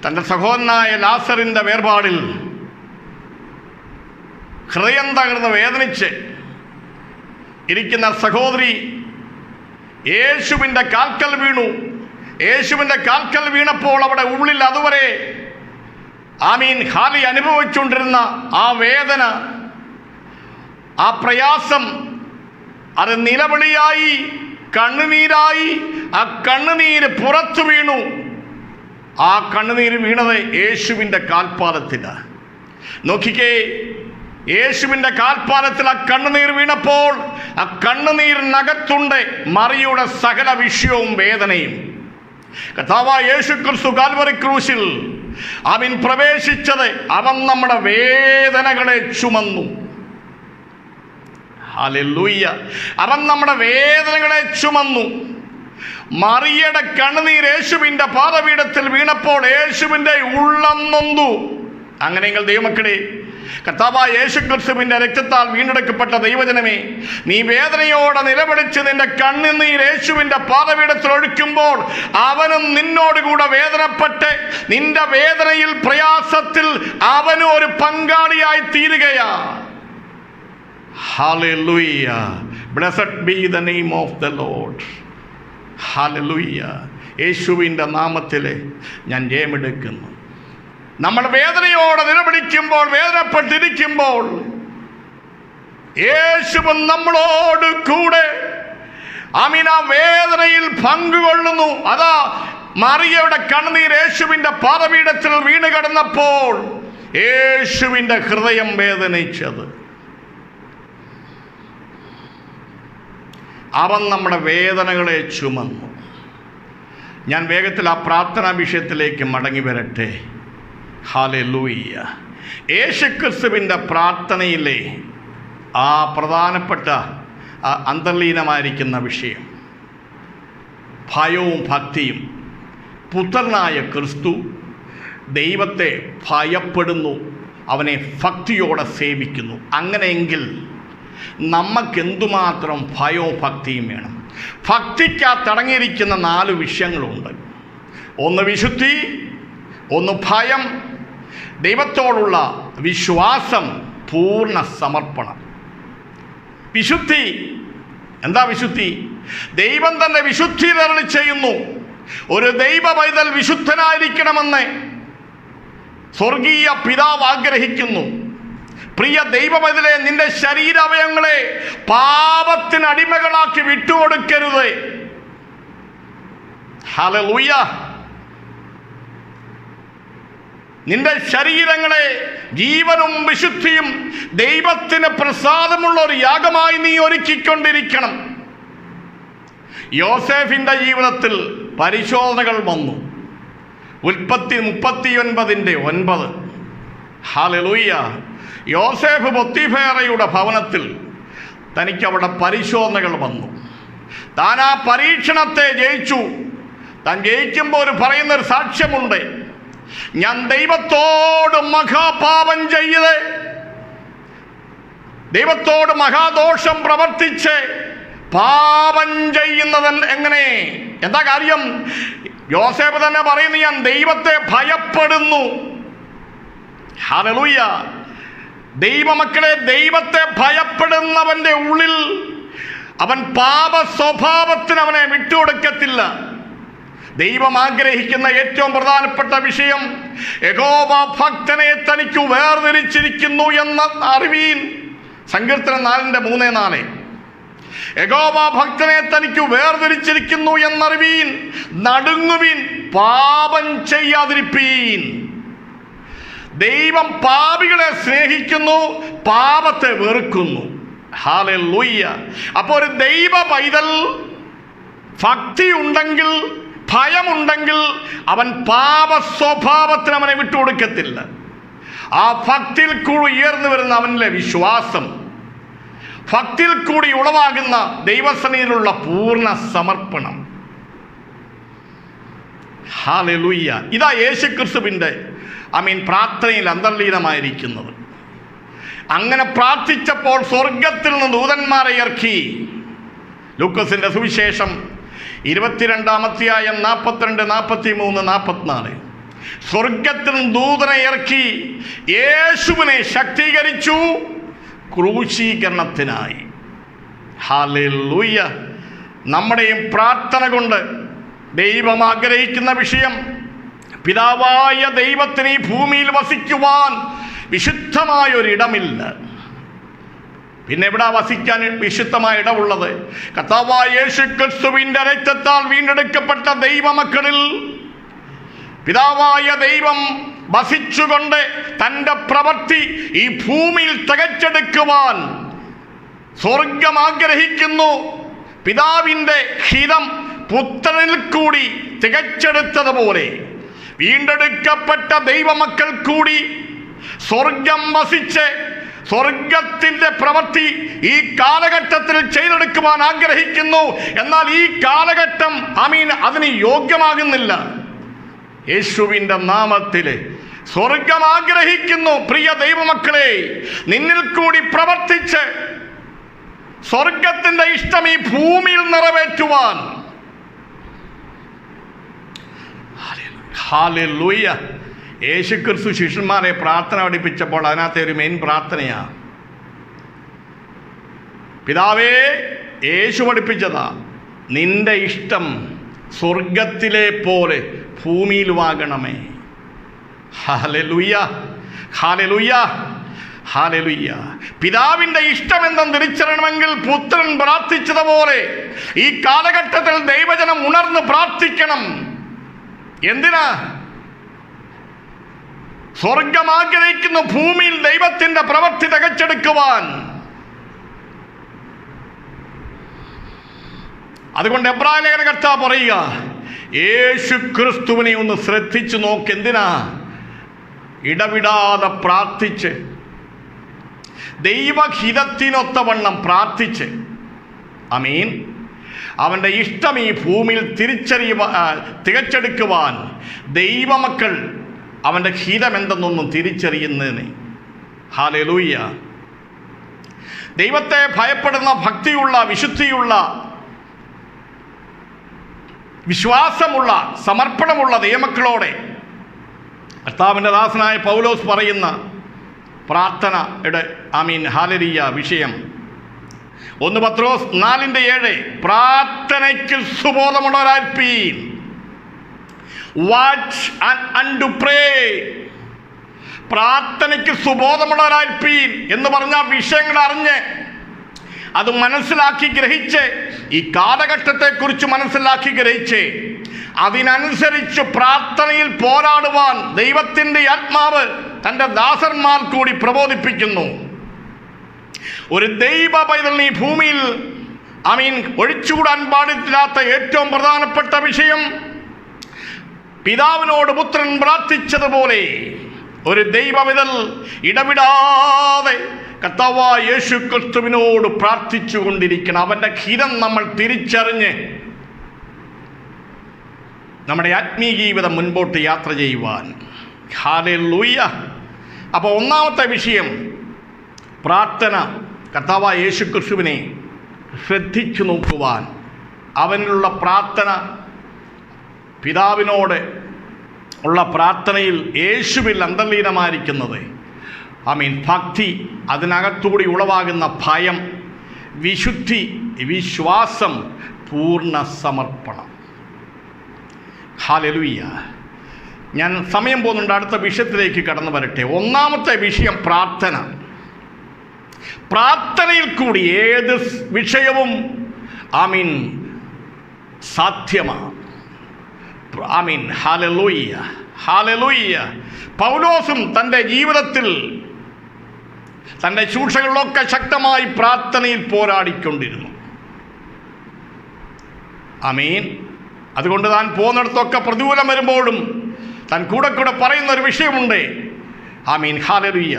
തൻ്റെ സഹോദരനായ ലാസറിൻ്റെ വേർപാടിൽ ഹൃദയം തകർന്ന് വേദനിച്ച് ഇരിക്കുന്ന സഹോദരി യേശുവിൻ്റെ കാൽക്കൽ വീണു. യേശുവിൻ്റെ കാൽക്കൽ വീണപ്പോൾ അവിടെ ഉള്ളിൽ അതുവരെ ആമീൻ ഹാലി അനുഭവിച്ചുകൊണ്ടിരുന്ന ആ വേദന, ആ പ്രയാസം, അത് നിലവിളിയായി, കണ്ണുനീരായി. ആ കണ്ണുനീര് പുറത്തു വീണു. ആ കണ്ണുനീര് വീണത് യേശുവിൻ്റെ കാൽപ്പാദത്തിലാണ്. നോക്കിക്കേ, യേശുവിൻ്റെ കാൽപ്പാദത്തിൽ ആ കണ്ണുനീർ വീണപ്പോൾ ആ കണ്ണുനീരിനകത്തുണ്ട് മറിയുടെ സകല വിഷയവും വേദനയും. കർത്താവായ യേശു ക്രിസ്തു കാൽവറി ക്രൂശിൽ അവൻ പ്രവേശിച്ചത്, അവൻ നമ്മുടെ വേദനകളെ ചുമന്നു. ഹല്ലേലൂയ. അവൻ നമ്മുടെ വേദനകളെ ചുമന്നു. മറിയയുടെ കണ്ണുനീർ യേശുവിൻ്റെ പാദപീഠത്തിൽ വീണപ്പോൾ യേശുവിൻ്റെ ഉള്ളം നൊന്തു. അങ്ങനെയെങ്കിൽ ദൈവമക്കളെ, കർത്താവായ യേശു ക്രിസ്തുവിൻ്റെ രക്തത്താൽ വീണ്ടെടുക്കപ്പെട്ട ദൈവജനമേ, നീ വേദനയോടെ നിലവിളിച്ച് നിന്റെ കണ്ണുനീർ യേശുവിൻ്റെ പാദപീഠത്തിൽ ഒഴിക്കുമ്പോൾ അവനും നിന്നോടുകൂടെ വേദനപ്പെട്ട് നിന്റെ വേദനയിൽ, പ്രയാസത്തിൽ അവനും ഒരു പങ്കാളിയായി തീരുകയാ. Hallelujah. Blessed be the name of the Lord. Hallelujah. യേശുവിൻ്റെ നാമത്തിൽ ഞാൻ ജയമെടുക്കുന്നു. നമ്മൾ വേദനയോടെ നിലവിളിക്കുമ്പോൾ, വേദനപ്പെട്ടിരിക്കുമ്പോൾ യേശുവും നമ്മളോട് കൂടെ ആമീൻ ആ വേദനയിൽ പങ്കുകൊള്ളുന്നു. അതാ മറിയയുടെ കണ്ണുനീർ യേശുവിൻ്റെ പാദപീഠത്തിൽ വീണ് കിടന്നപ്പോൾ യേശുവിൻ്റെ ഹൃദയം വേദനിച്ചത്. അവൻ നമ്മുടെ വേദനകളെ ചുമന്നു. ഞാൻ വേഗത്തിൽ ആ പ്രാർത്ഥനാ വിഷയത്തിലേക്ക് മടങ്ങി വരട്ടെ. ഹല്ലേലൂയ. യേശുക്രിസ്തുവിൻ്റെ പ്രാർത്ഥനയിലെ ആ പ്രധാനപ്പെട്ട അന്തർലീനമായിരിക്കുന്ന വിഷയം ഭയവും ഭക്തിയും. പുത്രനായ ക്രിസ്തു ദൈവത്തെ ഭയപ്പെടുന്നു, അവനെ ഭക്തിയോടെ സേവിക്കുന്നു. അങ്ങനെയെങ്കിൽ നമുക്കെന്തുമാത്രം ഭയവും ഭക്തിയും വേണം? ഭക്തിക്കകത്തടങ്ങിയിരിക്കുന്ന 4 വിഷയങ്ങളുണ്ട്. ഒന്ന് വിശുദ്ധി, ഒന്ന് ഭയം, ദൈവത്തോടുള്ള വിശ്വാസം, പൂർണ്ണ സമർപ്പണം. വിശുദ്ധി എന്താ? വിശുദ്ധി ദൈവം തന്നെ വിശുദ്ധി അരുളി ചെയ്യുന്നു. ഒരു ദൈവ പൈതൽ വിശുദ്ധനായിരിക്കണമെന്ന് സ്വർഗീയ പിതാവ് ആഗ്രഹിക്കുന്നു. പ്രിയ ദൈവ പൈതലേ, നിന്റെ ശരീരാവയവങ്ങളെ പാപത്തിന് അടിമകളാക്കി വിട്ടുകൊടുക്കരുത്. ഹല്ലേലൂയ. നിന്റെ ശരീരങ്ങളെ ജീവനും വിശുദ്ധിയും ദൈവത്തിന് പ്രസാദമുള്ള ഒരു യാഗമായി നീ ഒരുക്കിക്കൊണ്ടിരിക്കണം. യോസേഫിൻ്റെ ജീവിതത്തിൽ പരിശോധനകൾ വന്നു. ഉൽപ്പത്തി 39:9. ഹല്ലേലൂയ. യോസേഫ് പൊത്തിഫേറയുടെ ഭവനത്തിൽ തനിക്കവിടെ പരിശോധനകൾ വന്നു. താൻ ആ പരീക്ഷണത്തെ ജയിച്ചു. താൻ ജയിക്കുമ്പോൾ പറയുന്നൊരു സാക്ഷ്യമുണ്ട്. ഞാൻ ദൈവത്തോട് മഹാപാപം ചെയ്ത്, ദൈവത്തോട് മഹാദോഷം പ്രവർത്തിച്ച് പാപം ചെയ്യുന്നത് എങ്ങനെ? എന്താ കാര്യം? യോസേഫ് തന്നെ പറയുന്നു, ഞാൻ ദൈവത്തെ ഭയപ്പെടുന്നു. ഹല്ലേലൂയ. ദൈവമക്കളെ, ദൈവത്തെ ഭയപ്പെടുന്നവന്റെ ഉള്ളിൽ അവൻ പാപ സ്വഭാവത്തിന് അവനെ വിട്ടുകൊടുക്കത്തില്ല. ദൈവം ആഗ്രഹിക്കുന്ന ഏറ്റവും പ്രധാനപ്പെട്ട വിഷയം, യഹോവ ഭക്തനെ തനിക്ക് വേർതിരിച്ചിരിക്കുന്നു എന്ന അറിവീൻ. സങ്കീർത്തനം 4:3-4. യഹോവ ഭക്തനെ തനിക്ക് വേർതിരിച്ചിരിക്കുന്നു എന്നറിവീൻ, നടുങ്ങുവീൻ, പാപം ചെയ്യാതിരിപ്പീൻ. ദൈവം പാപികളെ സ്നേഹിക്കുന്നു, പാപത്തെ വെറുക്കുന്നു. ഹല്ലേലൂയ. അപ്പോൾ ഒരു ദൈവ പൈതൽ ഭക്തി ഉണ്ടെങ്കിൽ, ഭയമുണ്ടെങ്കിൽ, അവൻ പാപ സ്വഭാവത്തിന് അവനെ വിട്ടുകൊടുക്കത്തില്ല. ആ ഭക്തിയിൽ കൂടി ഉയർന്നു വരുന്ന അവനിലെ വിശ്വാസം, ഭക്തിയിൽ കൂടി ഉളവാകുന്ന ദൈവസന്നിധിയിലുള്ള പൂർണ്ണ സമർപ്പണം. ഹല്ലേലൂയ. ഇതാ യേശുക്രിസ്തുവിൻ്റെ പ്രാർത്ഥനയിൽ അന്തർലീനമായിരിക്കുന്നത്. അങ്ങനെ പ്രാർത്ഥിച്ചപ്പോൾ സ്വർഗത്തിൽ നിന്ന് ദൂതന്മാരെ ഇറക്കി. ലൂക്കോസിന്റെ സുവിശേഷം 22-ാം 42, 43, 44. സ്വർഗത്തിൽ നിന്ന് ദൂതനെ ഇറക്കി യേശുവിനെ ശക്തീകരിച്ചു ക്രൂശീകരണത്തിനായി. ഹല്ലേലൂയ. നമ്മുടെയും പ്രാർത്ഥന കൊണ്ട് ദൈവം ആഗ്രഹിക്കുന്ന വിഷയം, പിതാവായ ദൈവത്തിന് ഈ ഭൂമിയിൽ വസിക്കുവാൻ വിശുദ്ധമായൊരിടമില്ല. പിന്നെ എവിടെ വസിക്കാൻ വിശുദ്ധമായ ഇടമുള്ളത്? കർത്താവായ യേശുക്രിസ്തുവിന്റെ രക്തത്താൽ വീണ്ടെടുക്കപ്പെട്ട ദൈവമക്കളിൽ പിതാവായ ദൈവം വസിച്ചുകൊണ്ട് തൻ്റെ പ്രവൃത്തി ഈ ഭൂമിയിൽ തികച്ചെടുക്കുവാൻ സ്വർഗം ആഗ്രഹിക്കുന്നു. പിതാവിൻ്റെ ഹിതം പുത്രനിൽ കൂടി തികച്ചെടുത്തതുപോലെ വീണ്ടെടുക്കപ്പെട്ട ദൈവമക്കൾ കൂടി സ്വർഗം വസിച്ച് സ്വർഗത്തിൻ്റെ പ്രവൃത്തി ഈ കാലഘട്ടത്തിൽ ചെയ്തെടുക്കുവാൻ ആഗ്രഹിക്കുന്നു. എന്നാൽ ഈ കാലഘട്ടം അതിന് യോഗ്യമാകുന്നില്ല. യേശുവിൻ്റെ നാമത്തിൽ സ്വർഗം ആഗ്രഹിക്കുന്നു, പ്രിയ ദൈവമക്കളെ, നിന്നിൽ കൂടി പ്രവർത്തിച്ച് സ്വർഗത്തിൻ്റെ ഇഷ്ടം ഈ ഭൂമിയിൽ നിറവേറ്റുവാൻ. ഹല്ലേലൂയ. യേശുക്രിസ്തു ശിഷ്യന്മാരെ പ്രാർത്ഥന പഠിപ്പിച്ചപ്പോൾ അതിനകത്തെ ഒരു മെയിൻ പ്രാർത്ഥനയാണ്. പിതാവേ, യേശു പഠിപ്പിച്ചതാ, നിന്റെ ഇഷ്ടം സ്വർഗത്തിലെ പോലെ ഭൂമിയിലുമാകണമേ. Hallelujah, hallelujah, hallelujah. പിതാവിൻ്റെ ഇഷ്ടം എന്തെന്ന് തിരിച്ചറിയണമെങ്കിൽ പുത്രൻ പ്രാർത്ഥിച്ചതുപോലെ ഈ കാലഘട്ടത്തിൽ ദൈവജനം ഉണർന്ന് പ്രാർത്ഥിക്കണം. എന്തിനാ? സ്വർഗം ആഗ്രഹിക്കുന്നു ഭൂമിയിൽ ദൈവത്തിൻ്റെ പ്രവൃത്തി തികച്ചെടുക്കുവാൻ. അതുകൊണ്ട് എബ്രായ ലേഖനകർത്താവ് പറയുക, യേശു ക്രിസ്തുവിനെ ഒന്ന് ശ്രദ്ധിച്ചു നോക്ക്. എന്തിനാ? ഇടവിടാതെ പ്രാർത്ഥിച്ച് ദൈവഹിതത്തിനൊത്തവണ്ണം പ്രാർത്ഥിച്ച് അവൻ്റെ ഇഷ്ടം ഈ ഭൂമിയിൽ തികച്ചെടുക്കുവാൻ ദൈവമക്കൾ അവൻ്റെ ഹിതം എന്തെന്നൊന്നും തിരിച്ചറിയുന്നതിന്. ഹല്ലേലൂയ. ദൈവത്തെ ഭയപ്പെടുന്ന, ഭക്തിയുള്ള, വിശുദ്ധിയുള്ള, വിശ്വാസമുള്ള, സമർപ്പണമുള്ള ദൈവമക്കളോടെ കർത്താവിൻ്റെ ദാസനായ പൗലോസ് പറയുന്ന പ്രാർത്ഥനയുടെ ഹല്ലേലൂയ വിഷയം 1 പത്രോസ് 4:7 പ്രാർത്ഥനയ്ക്ക് സുബോധമുള്ളവരായിരിപ്പീൻ. Watch and to pray. പ്രാർത്ഥനയ്ക്ക് സുബോധമുള്ളവരായിരിപ്പീൻ എന്ന് പറഞ്ഞ വിഷയങ്ങൾ അറിഞ്ഞ് അത് മനസ്സിലാക്കി ഗ്രഹിച്ച്, ഈ കാലഘട്ടത്തെക്കുറിച്ച് മനസ്സിലാക്കി ഗ്രഹിച്ച് അതിനനുസരിച്ച് പ്രാർത്ഥനയിൽ പോരാടുവാൻ ദൈവത്തിൻ്റെ ആത്മാവ് തൻ്റെ ദാസന്മാർ കൂടി പ്രബോധിപ്പിക്കുന്നു. ഒരു ദൈവ പൈതൽ ഈ ഭൂമിയിൽ ഒഴിച്ചുകൂടാൻ പാടില്ലാത്ത ഏറ്റവും പ്രധാനപ്പെട്ട വിഷയം, പിതാവിനോട് പുത്രൻ പ്രാർത്ഥിച്ചതുപോലെ ഒരു ദൈവ പൈതൽ ഇടവിടാതെ കർത്താവായ യേശു ക്രിസ്തുവിനോട് പ്രാർത്ഥിച്ചു കൊണ്ടിരിക്കണം. അവൻ്റെ ഹിതം നമ്മൾ തിരിച്ചറിഞ്ഞ് നമ്മുടെ ആത്മീയ ജീവിതം മുൻപോട്ട് യാത്ര ചെയ്യുവാൻ. ഹല്ലേലൂയ. അപ്പോൾ ഒന്നാമത്തെ വിഷയം പ്രാർത്ഥന. കർത്താവായ യേശു ക്രിസ്തുവിനെ ശ്രദ്ധിച്ചു നോക്കുവാൻ, അവനിലുള്ള പ്രാർത്ഥന, പിതാവിനോട് ഉള്ള പ്രാർത്ഥനയിൽ യേശുവിൽ അന്തർലീനമായിരിക്കുന്നത് ഭക്തി, അതിനകത്തുകൂടി ഉളവാകുന്ന ഭയം, വിശുദ്ധി, വിശ്വാസം, പൂർണ്ണ സമർപ്പണം. ഹല്ലേലൂയ. ഞാൻ സമയം പോകുന്നുണ്ട്, അടുത്ത വിഷയത്തിലേക്ക് കടന്നു വരട്ടെ. ഒന്നാമത്തെ വിഷയം പ്രാർത്ഥന. പ്രാർത്ഥനയിൽ കൂടി ഏത് വിഷയവും സാധ്യമാണ്. ഹല്ലേലൂയ, ഹല്ലേലൂയ. പൗലോസും തൻ്റെ ജീവിതത്തിൽ തൻ്റെ ശുശ്രൂഷകളിലൊക്കെ ശക്തമായി പ്രാർത്ഥനയിൽ പോരാടിക്കൊണ്ടിരുന്നു. അതുകൊണ്ട് താൻ പോകുന്നിടത്തൊക്കെ പ്രതികൂലം വരുമ്പോഴും താൻ കൂടെ പറയുന്ന ഒരു വിഷയമുണ്ട്. ഹല്ലേലൂയ.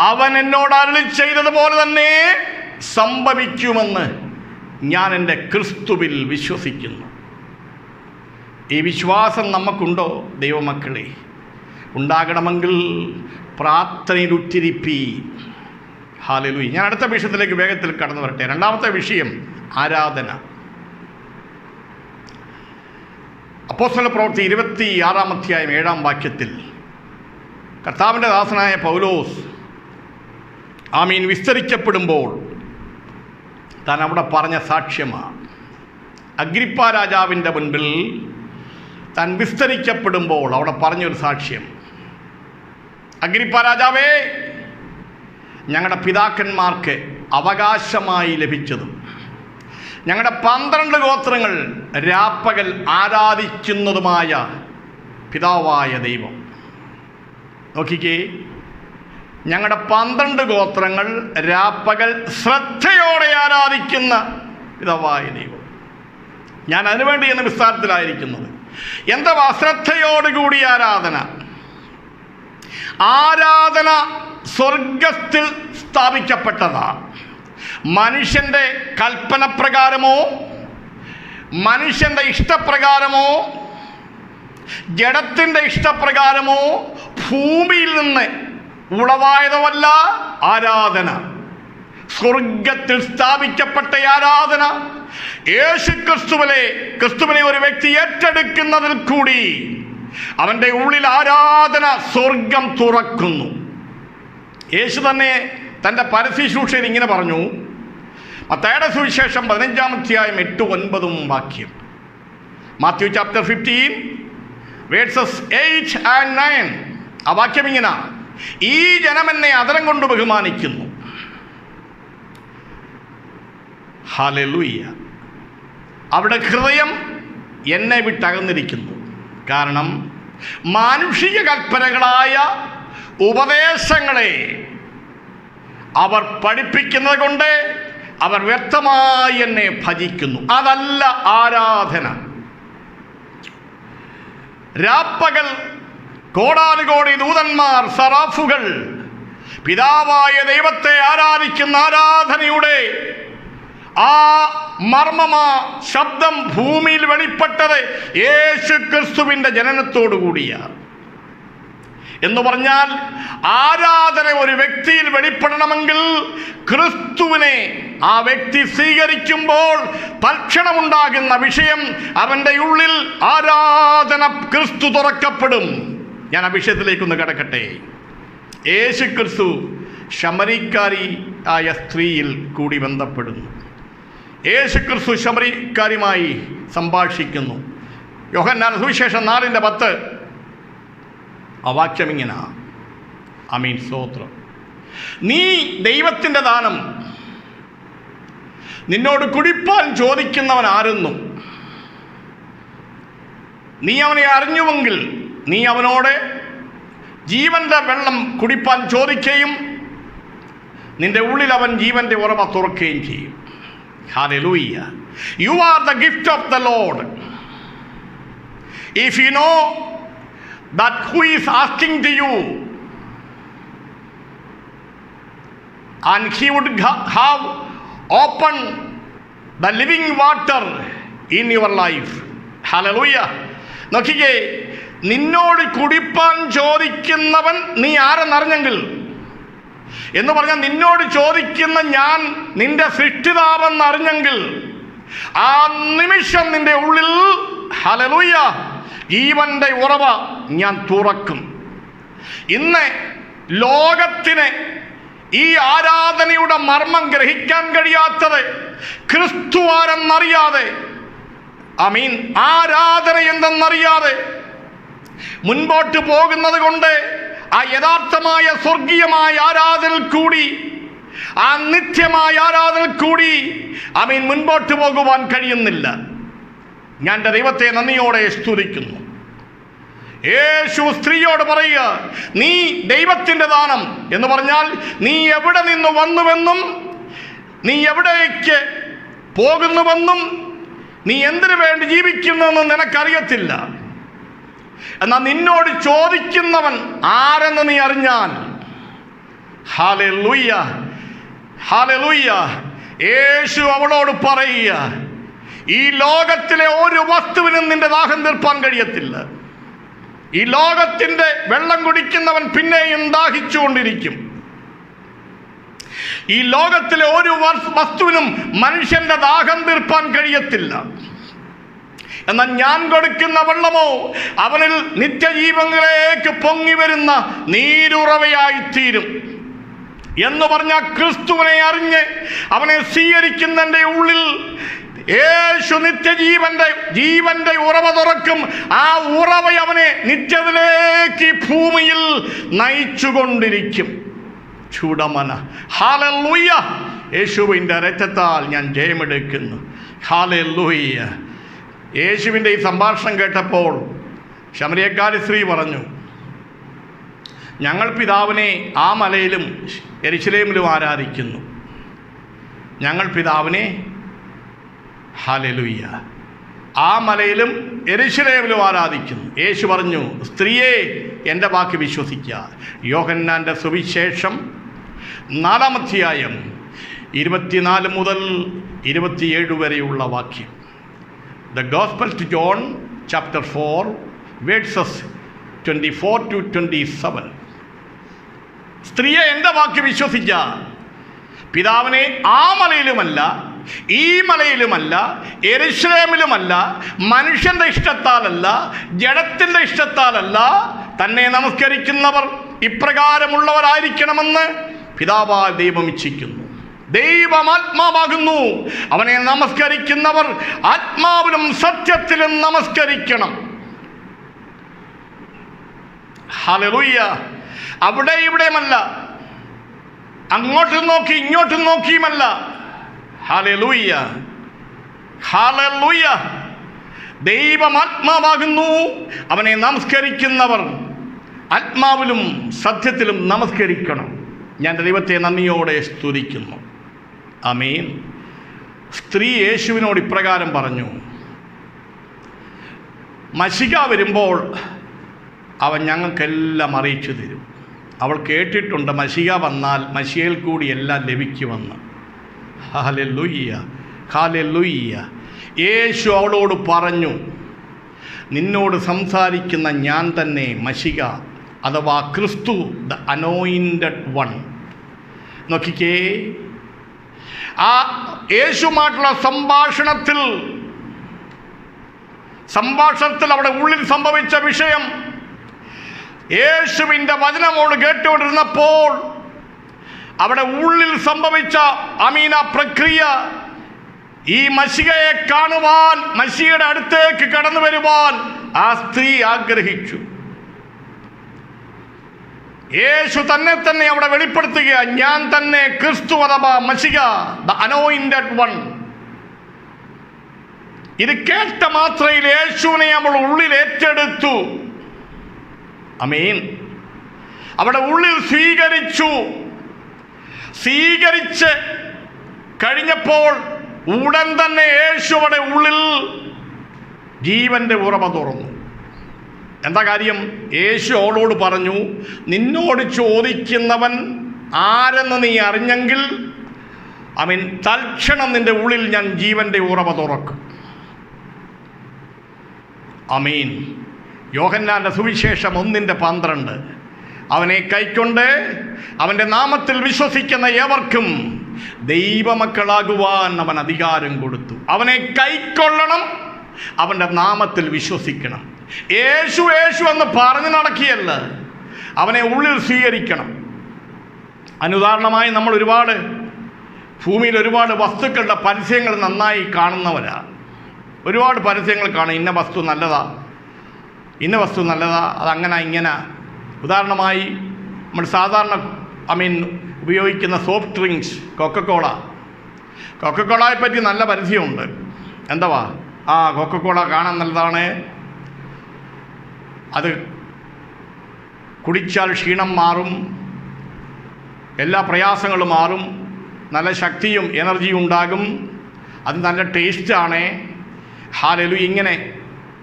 അവൻ എന്നോട് അരുളി ചെയ്തതുപോലെ തന്നെ സംഭവിക്കുമെന്ന് ഞാൻ എൻ്റെ ക്രിസ്തുവിൽ വിശ്വസിക്കുന്നു. ഈ വിശ്വാസം നമുക്കുണ്ടോ ദൈവമക്കളെ? ഉണ്ടാകണമെങ്കിൽ പ്രാർത്ഥനയിൽ ഉറ്റിരിപ്പി. ഹല്ലേലൂയ. ഞാൻ അടുത്ത വിഷയത്തിലേക്ക് വേഗത്തിൽ കടന്നു വരട്ടെ. രണ്ടാമത്തെ വിഷയം ആരാധന. അപ്പോസ്തലപ്രവൃത്തി 26-ാം അധ്യായം 7-ാം വാക്യത്തിൽ കർത്താവിൻ്റെ ദാസനായ പൗലോസ് വിസ്തരിക്കപ്പെടുമ്പോൾ താൻ അവിടെ പറഞ്ഞ സാക്ഷ്യമാണ്. അഗ്രിപ്പാ രാജാവിൻ്റെ മുൻപിൽ താൻ വിസ്തരിക്കപ്പെടുമ്പോൾ അവിടെ പറഞ്ഞൊരു സാക്ഷ്യം. അഗ്രിപ്പാ രാജാവേ, ഞങ്ങളുടെ പിതാക്കന്മാർക്ക് അവകാശമായി ലഭിച്ചതും ഞങ്ങളുടെ 12 ഗോത്രങ്ങൾ രാപ്പകൽ ആരാധിക്കുന്നതുമായ പിതാവായ ദൈവം. നോക്കിക്കേ, ഞങ്ങളുടെ 12 ഗോത്രങ്ങൾ രാപ്പകൽ ശ്രദ്ധയോടെ ആരാധിക്കുന്ന പിതാവായ ദൈവം. ഞാൻ അതിനുവേണ്ടിയാണ് വിസ്താരത്തിലായിരിക്കുന്നത്. എന്താ ശ്രദ്ധയോടുകൂടി ആരാധന? ആരാധന സ്വർഗത്തിൽ സ്ഥാപിക്കപ്പെട്ടതാ. മനുഷ്യൻ്റെ കൽപ്പന പ്രകാരമോ മനുഷ്യൻ്റെ ഇഷ്ടപ്രകാരമോ ജഡത്തിൻ്റെ ഇഷ്ടപ്രകാരമോ ഭൂമിയിൽ നിന്ന് ഉളവായതുമല്ല ആരാധന. സ്വർഗത്തിൽ സ്ഥാപിക്കപ്പെട്ട ആരാധന ക്രിസ്തുവിനെ ഒരു വ്യക്തി ഏറ്റെടുക്കുന്നതിൽ കൂടി അവൻ്റെ ഉള്ളിൽ ആരാധന സ്വർഗം തുറക്കുന്നു. യേശു തന്നെ തൻ്റെ പരസ്യശുശ്രൂഷയിൽ ഇങ്ങനെ പറഞ്ഞു. മത്തായിയുടെ സുവിശേഷം 15-ാം അധ്യായം 8-9 വാക്യം. Matthew chapter 15 versus 8 and 9. ആ വാക്യം ഇങ്ങനെ: ഈ ജനം എന്നെ അധരം കൊണ്ട് ബഹുമാനിക്കുന്നു. ഹല്ലേലൂയ. അവിടെ ഹൃദയം എന്നെ വിട്ടകന്നിരിക്കുന്നു. കാരണം മാനുഷിക കൽപ്പനകളായ ഉപദേശങ്ങളെ അവർ പഠിപ്പിക്കുന്നത് കൊണ്ട് അവർ വ്യക്തമായി എന്നെ ഭജിക്കുന്നു. അതല്ല ആരാധന. രാപ്പകൽ കോടാനുകോടി ദൂതന്മാർ, സറാഫുകൾ പിതാവായ ദൈവത്തെ ആരാധിക്കുന്ന ആരാധനയുടെ ആ മർമ്മമാ ശബ്ദം ഭൂമിയിൽ വെളിപ്പെട്ടത് യേശു ക്രിസ്തുവിൻ്റെ ജനനത്തോടു കൂടിയാണ്. എന്ന് പറഞ്ഞാൽ ആരാധന ഒരു വ്യക്തിയിൽ വെളിപ്പെടണമെങ്കിൽ ക്രിസ്തുവിനെ ആ വ്യക്തി സ്വീകരിക്കുമ്പോൾ തൽക്ഷണമുണ്ടാകുന്ന വിഷയം അവൻ്റെ ഉള്ളിൽ ആരാധന ക്രിസ്തു തുറക്കപ്പെടും. ഞാൻ ആ വിഷയത്തിലേക്കൊന്ന് കിടക്കട്ടെ. യേശു ക്രിസ്തു ശമരിക്കാരി ആയ സ്ത്രീയിൽ കൂടി ബന്ധപ്പെടുന്നു. യേശു ക്രിസ്തു ശമരിക്കാരുമായി സംഭാഷിക്കുന്നു. യോഹന്നാൻ സുവിശേഷം 4:10 ആ വാക്യം ഇങ്ങനെ: സ്തോത്രം. നീ ദൈവത്തിൻ്റെ ദാനം നിന്നോട് കുടിപ്പാൻ ചോദിക്കുന്നവൻ ആരെന്നും നീ അവനെ അറിഞ്ഞുവെങ്കിൽ നീ അവനോട് ജീവന്റെ വെള്ളം കുടിപ്പാൻ ചോദിക്കുകയും നിന്റെ ഉള്ളിൽ അവൻ ജീവന്റെ ഉറവ തുറക്കുകയും ചെയ്യും. Hallelujah. You are the gift of the Lord. If you know that who is asking to you and he would have opened the living water in your life. Hallelujah. നോക്കിക്കേ, നിന്നോട് കുടിപ്പാൻ ചോദിക്കുന്നവൻ നീ ആരെന്നറിഞ്ഞെങ്കിൽ എന്ന് പറഞ്ഞാൽ നിന്നോട് ചോദിക്കുന്ന ഞാൻ നിന്റെ സൃഷ്ടിതാവെന്നറിഞ്ഞെങ്കിൽ ആ നിമിഷം നിന്റെ ഉള്ളിൽ ഹല്ലേലൂയ ജീവന്റെ ഉറവ ഞാൻ തുറക്കും. ഇന്ന് ലോകത്തിന് ഈ ആരാധനയുടെ മർമ്മം ഗ്രഹിക്കാൻ കഴിയാത്തത്, ക്രിസ്തു ആരെന്നറിയാതെ, ആരാധന എന്തെന്നറിയാതെ മുൻപോട്ട് പോകുന്നത് കൊണ്ട് ആ യഥാർത്ഥമായ സ്വർഗീയമായ ആരാധനയിൽ കൂടി, ആ നിത്യമായ ആരാധനയിൽ കൂടി മുൻപോട്ട് പോകുവാൻ കഴിയുന്നില്ല. ഞാൻ എൻ്റെ ദൈവത്തെ നന്ദിയോടെ സ്തുതിക്കുന്നു. യേശു സ്ത്രീയോട് പറയുക, നീ ദൈവത്തിൻ്റെ ദാനം എന്ന് പറഞ്ഞാൽ നീ എവിടെ നിന്ന് വന്നുവെന്നും നീ എവിടേക്ക് പോകുന്നുവെന്നും നീ എന്തിനു വേണ്ടി ജീവിക്കുന്നുവെന്നും നിനക്കറിയത്തില്ല. എന്നാൽ നിന്നോട് ചോദിക്കുന്നവൻ ആരെന്ന് നീ അറിഞ്ഞാൽ, ഹല്ലേലൂയ, ഹല്ലേലൂയ. യേശു അവളോട് പറയുക, ഈ ലോകത്തിലെ ഒരു വസ്തുവിനും നിന്റെ ദാഹം തീർപ്പാൻ കഴിയത്തില്ല. ഈ ലോകത്തിൻ്റെ വെള്ളം കുടിക്കുന്നവൻ പിന്നെയും ദാഹിച്ചുകൊണ്ടിരിക്കും. ഈ ലോകത്തിലെ ഒരു വസ്തുവിനും മനുഷ്യന്റെ ദാഹം തീർപ്പാൻ കഴിയത്തില്ല. എന്നാൽ ഞാൻ കൊടുക്കുന്ന വെള്ളമോ അവനിൽ നിത്യജീവങ്ങളിലേക്ക് പൊങ്ങി വരുന്ന നീരുറവയായിത്തീരും എന്ന് പറഞ്ഞ ക്രിസ്തുവിനെ അറിഞ്ഞ് അവനെ സ്വീകരിക്കുന്നതിൻ്റെ ഉള്ളിൽ യേശു ജീവന്റെ ഉറവ തുറക്കും. ആ ഉറവ അവനെ നിത്യത്തിലേക്ക് ഭൂമിയിൽ നയിച്ചുകൊണ്ടിരിക്കും. ചൂടമന, ഹല്ലേലൂയ. യേശുവിൻ്റെ രക്തത്താൽ ഞാൻ ജയമെടുക്കുന്നു. ഹല്ലേലൂയ. യേശുവിൻ്റെ ഈ സംഭാഷണം കേട്ടപ്പോൾ ശമരിയക്കാരി സ്ത്രീ പറഞ്ഞു, ഞങ്ങൾ പിതാവിനെ ആ മലയിലും യെരുശലേമിലും ആരാധിക്കുന്നു. ഞങ്ങൾ പിതാവിനെ, ഹല്ലേലൂയ, ആ മലയിലും യെരുശലേമിലും ആരാധിക്കുന്നു. യേശു പറഞ്ഞു, സ്ത്രീയെ, എൻ്റെ വാക്ക് വിശ്വസിക്കുക. യോഹന്നാൻ്റെ സുവിശേഷം 4-ാം അധ്യായം 24 മുതൽ 27 വരെയുള്ള വാക്യം. The Gospel to John chapter 4 verses 24 to 27. സ്ത്രീയെ, എൻ്റെ വാക്ക് വിശ്വസിക്കുക. പിതാവിനെ ആ മലയിലുമല്ല, ഈ മലയിലുമല്ല, യെരുശലേമിലുമല്ല, മനുഷ്യന്റെ ഇഷ്ടത്താലല്ല, ജഡത്തിൻ്റെ ഇഷ്ടത്താലല്ല, തന്നെ നമസ്കരിക്കുന്നവർ ഇപ്രകാരമുള്ളവരായിരിക്കണമെന്ന് പിതാവായ ദൈവം ഇച്ഛിക്കുന്നു. ദൈവം ആത്മാവാകുന്നു. അവനെ നമസ്കരിക്കുന്നവർ ആത്മാവിലും സത്യത്തിലും നമസ്കരിക്കണം. ഹല്ലേലൂയ. അവിടെ ഇവിടെയുമല്ല, അങ്ങോട്ടും നോക്കി ഇങ്ങോട്ടും നോക്കിയുമല്ല. Hallelujah, hallelujah. ദൈവം ആത്മാവാകുന്നു. അവനെ നമസ്കരിക്കുന്നവർ ആത്മാവിലും സത്യത്തിലും നമസ്കരിക്കണം. ഞാൻ ദൈവത്തെ നന്ദിയോടെ സ്തുതിക്കുന്നു. ആമേൻ. സ്ത്രീ യേശുവിനോട് ഇപ്രകാരം പറഞ്ഞു, മശിഹ വരുമ്പോൾ അവൻ ഞങ്ങൾക്കെല്ലാം അറിയിച്ചു തരും. അവൾ കേട്ടിട്ടുണ്ട് മശിഹ വന്നാൽ മശിഹയിൽ കൂടി എല്ലാം ലഭിക്കുമെന്ന്. Hallelujah, hallelujah. യേശു അവളോട് പറഞ്ഞു, നിന്നോട് സംസാരിക്കുന്ന ഞാൻ തന്നെ മശിഹ അഥവാ ക്രിസ്തു, ദ അനോയിൻറ്റഡ് വൺ. നോക്കിക്കേ, ആ യേശുമായിട്ടുള്ള സംഭാഷണത്തിൽ അവിടെ ഉള്ളിൽ സംഭവിച്ച വിഷയം, യേശുവിൻ്റെ വചനമോട് കേട്ടുകൊണ്ടിരുന്നപ്പോൾ അവിടെ ഉള്ളിൽ സംഭവിച്ച പ്രക്രിയ, ഈ മശിഹയെ കാണുവാൻ, മശിഹയുടെ അടുത്തേക്ക് കടന്നു വരുവാൻ ആ സ്ത്രീ ആഗ്രഹിച്ചു. യേശു തന്നെ അവിടെ വെളിപ്പെടുത്തുക, ഞാൻ തന്നെ ക്രിസ്തു അഥവാ മശിഹ, ദ അനോയിൻറ്റഡ് വൺ. ഇത് കേട്ട മാത്രയിൽ യേശുവിനെ അവൾ ഉള്ളിൽ ഏറ്റെടുത്തു. ആമേൻ. അവിടെ ഉള്ളിൽ സ്വീകരിച്ച് കഴിഞ്ഞപ്പോൾ ഉടൻ തന്നെ യേശു അവിടെ ഉള്ളിൽ ജീവന്റെ ഉറവ തുറന്നു. എന്താ കാര്യം? യേശു അവളോട് പറഞ്ഞു, നിന്നോട് ചോദിക്കുന്നവൻ ആരെന്ന് നീ അറിഞ്ഞെങ്കിൽ തൽക്ഷണം നിന്റെ ഉള്ളിൽ ഞാൻ ജീവന്റെ ഉറവ തുറക്കും. ആമേൻ. യോഹന്നാന്റെ സുവിശേഷം 1:12. അവനെ കൈക്കൊണ്ട് അവൻ്റെ നാമത്തിൽ വിശ്വസിക്കുന്ന ഏവർക്കും ദൈവമക്കളാകുവാൻ അവൻ അധികാരം കൊടുത്തു. അവനെ കൈക്കൊള്ളണം, അവൻ്റെ നാമത്തിൽ വിശ്വസിക്കണം. യേശു യേശു എന്ന് പറഞ്ഞു നടക്കിയല്ല, അവനെ ഉള്ളിൽ സ്വീകരിക്കണം. അനുദാഹരണമായി നമ്മൾ ഭൂമിയിൽ ഒരുപാട് വസ്തുക്കളുടെ പരസ്യങ്ങൾ നന്നായി കാണുന്നവരാണ്. ഒരുപാട് പരസ്യങ്ങൾ കാണും, ഇന്ന വസ്തു നല്ലതാ, ഇന്ന വസ്തു നല്ലതാ, അതങ്ങനെ ഇങ്ങനെ. ഉദാഹരണമായി നമ്മൾ സാധാരണ ഉപയോഗിക്കുന്ന സോഫ്റ്റ് ഡ്രിങ്ക്സ് കൊക്കക്കോളയെ പറ്റി നല്ല പരസ്യമുണ്ട്. എന്തുവാ? കൊക്കക്കോള കാണാൻ നല്ലതാണ്, അത് കുടിച്ചാൽ ക്ഷീണം മാറും, എല്ലാ പ്രയാസങ്ങളും മാറും, നല്ല ശക്തിയും എനർജിയും ഉണ്ടാകും, അത് നല്ല ടേസ്റ്റാണ്. ഹല്ലേലൂയ. ഇങ്ങനെ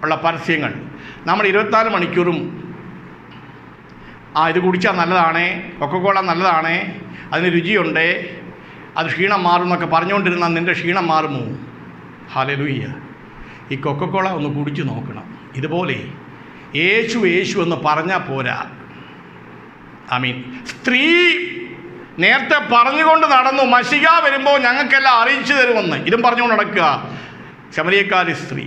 ഉള്ള പരസ്യങ്ങൾ നമ്മൾ 24 മണിക്കൂറും ഇത് കുടിച്ചാൽ നല്ലതാണ്, കൊക്കക്കോള നല്ലതാണ്, അതിന് രുചിയുണ്ട്, അത് ക്ഷീണം മാറും എന്നൊക്കെ പറഞ്ഞുകൊണ്ടിരുന്നാൽ നിൻ്റെ ക്ഷീണം മാറുമോ? ഹല്ലേലൂയ. ഈ കൊക്കക്കോള ഒന്ന് കുടിച്ച് നോക്കണം. ഇതുപോലെ യേശു എന്ന് പറഞ്ഞാൽ പോരാ. സ്ത്രീ നേരത്തെ പറഞ്ഞുകൊണ്ട് നടന്നു, മശിഹ വരുമ്പോൾ ഞങ്ങൾക്കെല്ലാം അറിയിച്ചു തരുമെന്ന്. ഇതും പറഞ്ഞുകൊണ്ട് നടക്കുക ശമരിയക്കാരി സ്ത്രീ.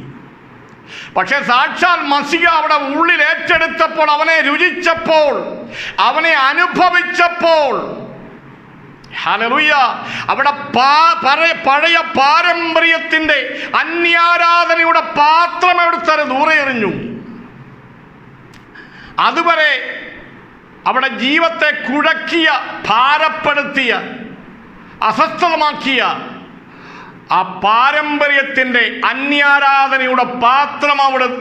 പക്ഷെ സാക്ഷാൽ മശിഹ അവിടെ ഉള്ളിൽ ഏറ്റെടുത്തപ്പോൾ, അവനെ രുചിച്ചപ്പോൾ, അവനെ അനുഭവിച്ചപ്പോൾ, ഹല്ലേലൂയ, അവിടെ പഴയ പാരമ്പര്യത്തിൻ്റെ അന്യാരാധനയുടെ പാത്രം എടുത്തത് ദൂരെ എറിഞ്ഞു. അതുവരെ അവിടെ ജീവിതത്തെ കുഴക്കിയ, ഭാരപ്പെടുത്തിയ, അസ്വസ്ഥമാക്കിയ ആ പാരമ്പര്യത്തിൻ്റെ അന്യാരാധനയുടെ പാത്രം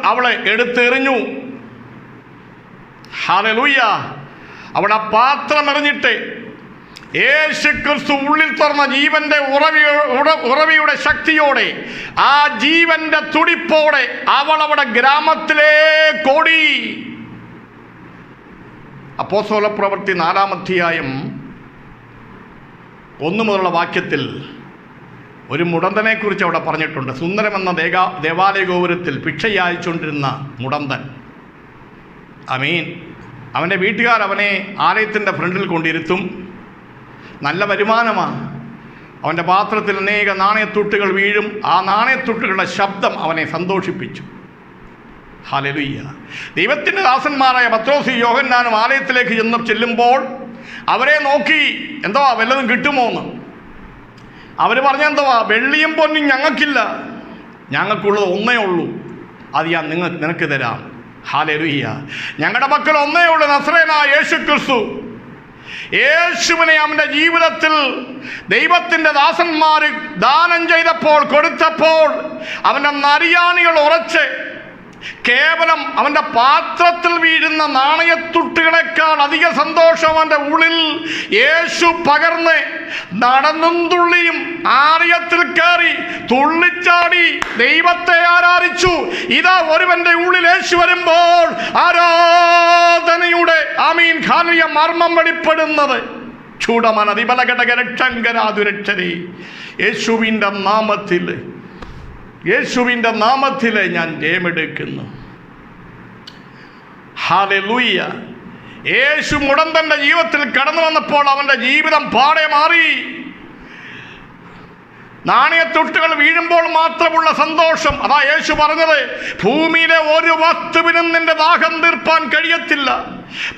അവളെ എടുത്തെറിഞ്ഞു. ഹല്ലേലൂയ. അവിടെ പാത്രം എറിഞ്ഞിട്ട് യേശുക്രിസ്തു ഉള്ളിൽ തുറന്ന ജീവന്റെ ഉറവിയുടെ ശക്തിയോടെ, ആ ജീവന്റെ തുടിപ്പോടെ അവളവിടെ ഗ്രാമത്തിലേക്കോടി. അപ്പോസ്തലപ്രവൃത്തി 4-ാം അധ്യായം 1 മുതലുള്ള വാക്യത്തിൽ ഒരു മുടന്തനെക്കുറിച്ച് അവിടെ പറഞ്ഞിട്ടുണ്ട്. സുന്ദരമെന്ന ദേവാലയ ഗോപുരത്തിൽ ഭിക്ഷ യാചിച്ചുകൊണ്ടിരുന്ന മുടന്തൻ. അവൻ്റെ വീട്ടുകാർ അവനെ ആലയത്തിൻ്റെ ഫ്രണ്ടിൽ കൊണ്ടിരുത്തും. നല്ല വരുമാനമാണ്. അവൻ്റെ പാത്രത്തിൽ അനേക നാണയത്തുട്ടുകൾ വീഴും. ആ നാണയത്തുട്ടുകളുടെ ശബ്ദം അവനെ സന്തോഷിപ്പിച്ചു. ഹല്ലേലൂയ. ദൈവത്തിൻ്റെ ദാസന്മാരായ പത്രോസും യോഹന്നാനും ആലയത്തിലേക്ക് ചെല്ലുമ്പോൾ അവരെ നോക്കി, വല്ലതും കിട്ടുമോ എന്ന്. അവർ പറഞ്ഞെന്തുവാ? വെള്ളിയും പൊന്നും ഞങ്ങൾക്കില്ല, ഞങ്ങൾക്കുള്ളത് ഒന്നേ ഉള്ളൂ, അത് ഞാൻ നിനക്ക് തരാം. ഹല്ലേലൂയ. ഞങ്ങളുടെ മക്കൾ ഒന്നേ ഉള്ളൂ, നസറേയനായ യേശുക്രിസ്തു. യേശുവിനെ അവൻ്റെ ജീവിതത്തിൽ ദൈവത്തിൻ്റെ ദാസന്മാർ ദാനം ചെയ്തപ്പോൾ, കൊടുത്തപ്പോൾ, അവൻ്റെ നരിയാണികൾ ഉറച്ച് കേവലം അവൻ്റെ പാത്രത്തിൽ വീഴുന്ന നാണയത്തുട്ടുകളെക്കാൾ അധിക സന്തോഷം അവൻ്റെ ഉള്ളിൽ യേശു പകർന്ന് നടന്നും തുള്ളിയും ആലയത്തിൽ കയറി തുള്ളിച്ചാടി ദൈവത്തെ ആരാധിച്ചു. ഇതാ ഒരുവന്റെ ഉള്ളിൽ യേശു വരുമ്പോൾ ആരാധനയുടെ ഹല്ലേലൂയ മർമ്മം വെളിപ്പെടുന്നത്. ചൂടമനതിബലഘടകരക്ഷങ്കരാതുരക്ഷരേ, യേശുവിൻ്റെ നാമത്തിൽ ഞാൻ ജയമെടുക്കുന്നു. ഹല്ലേലൂയ. യേശു മുടന്തൻ്റെ ജീവിതത്തിൽ കടന്നു വന്നപ്പോൾ അവൻ്റെ ജീവിതം പാടെ മാറി. നാണയത്തുട്ടുകൾ വീഴുമ്പോൾ മാത്രമുള്ള സന്തോഷം, അതാ യേശു പറഞ്ഞത്, ഭൂമിയിലെ ഒരു വസ്തുവിനും നിന്റെ ദാഹം തീർപ്പാൻ കഴിയത്തില്ല.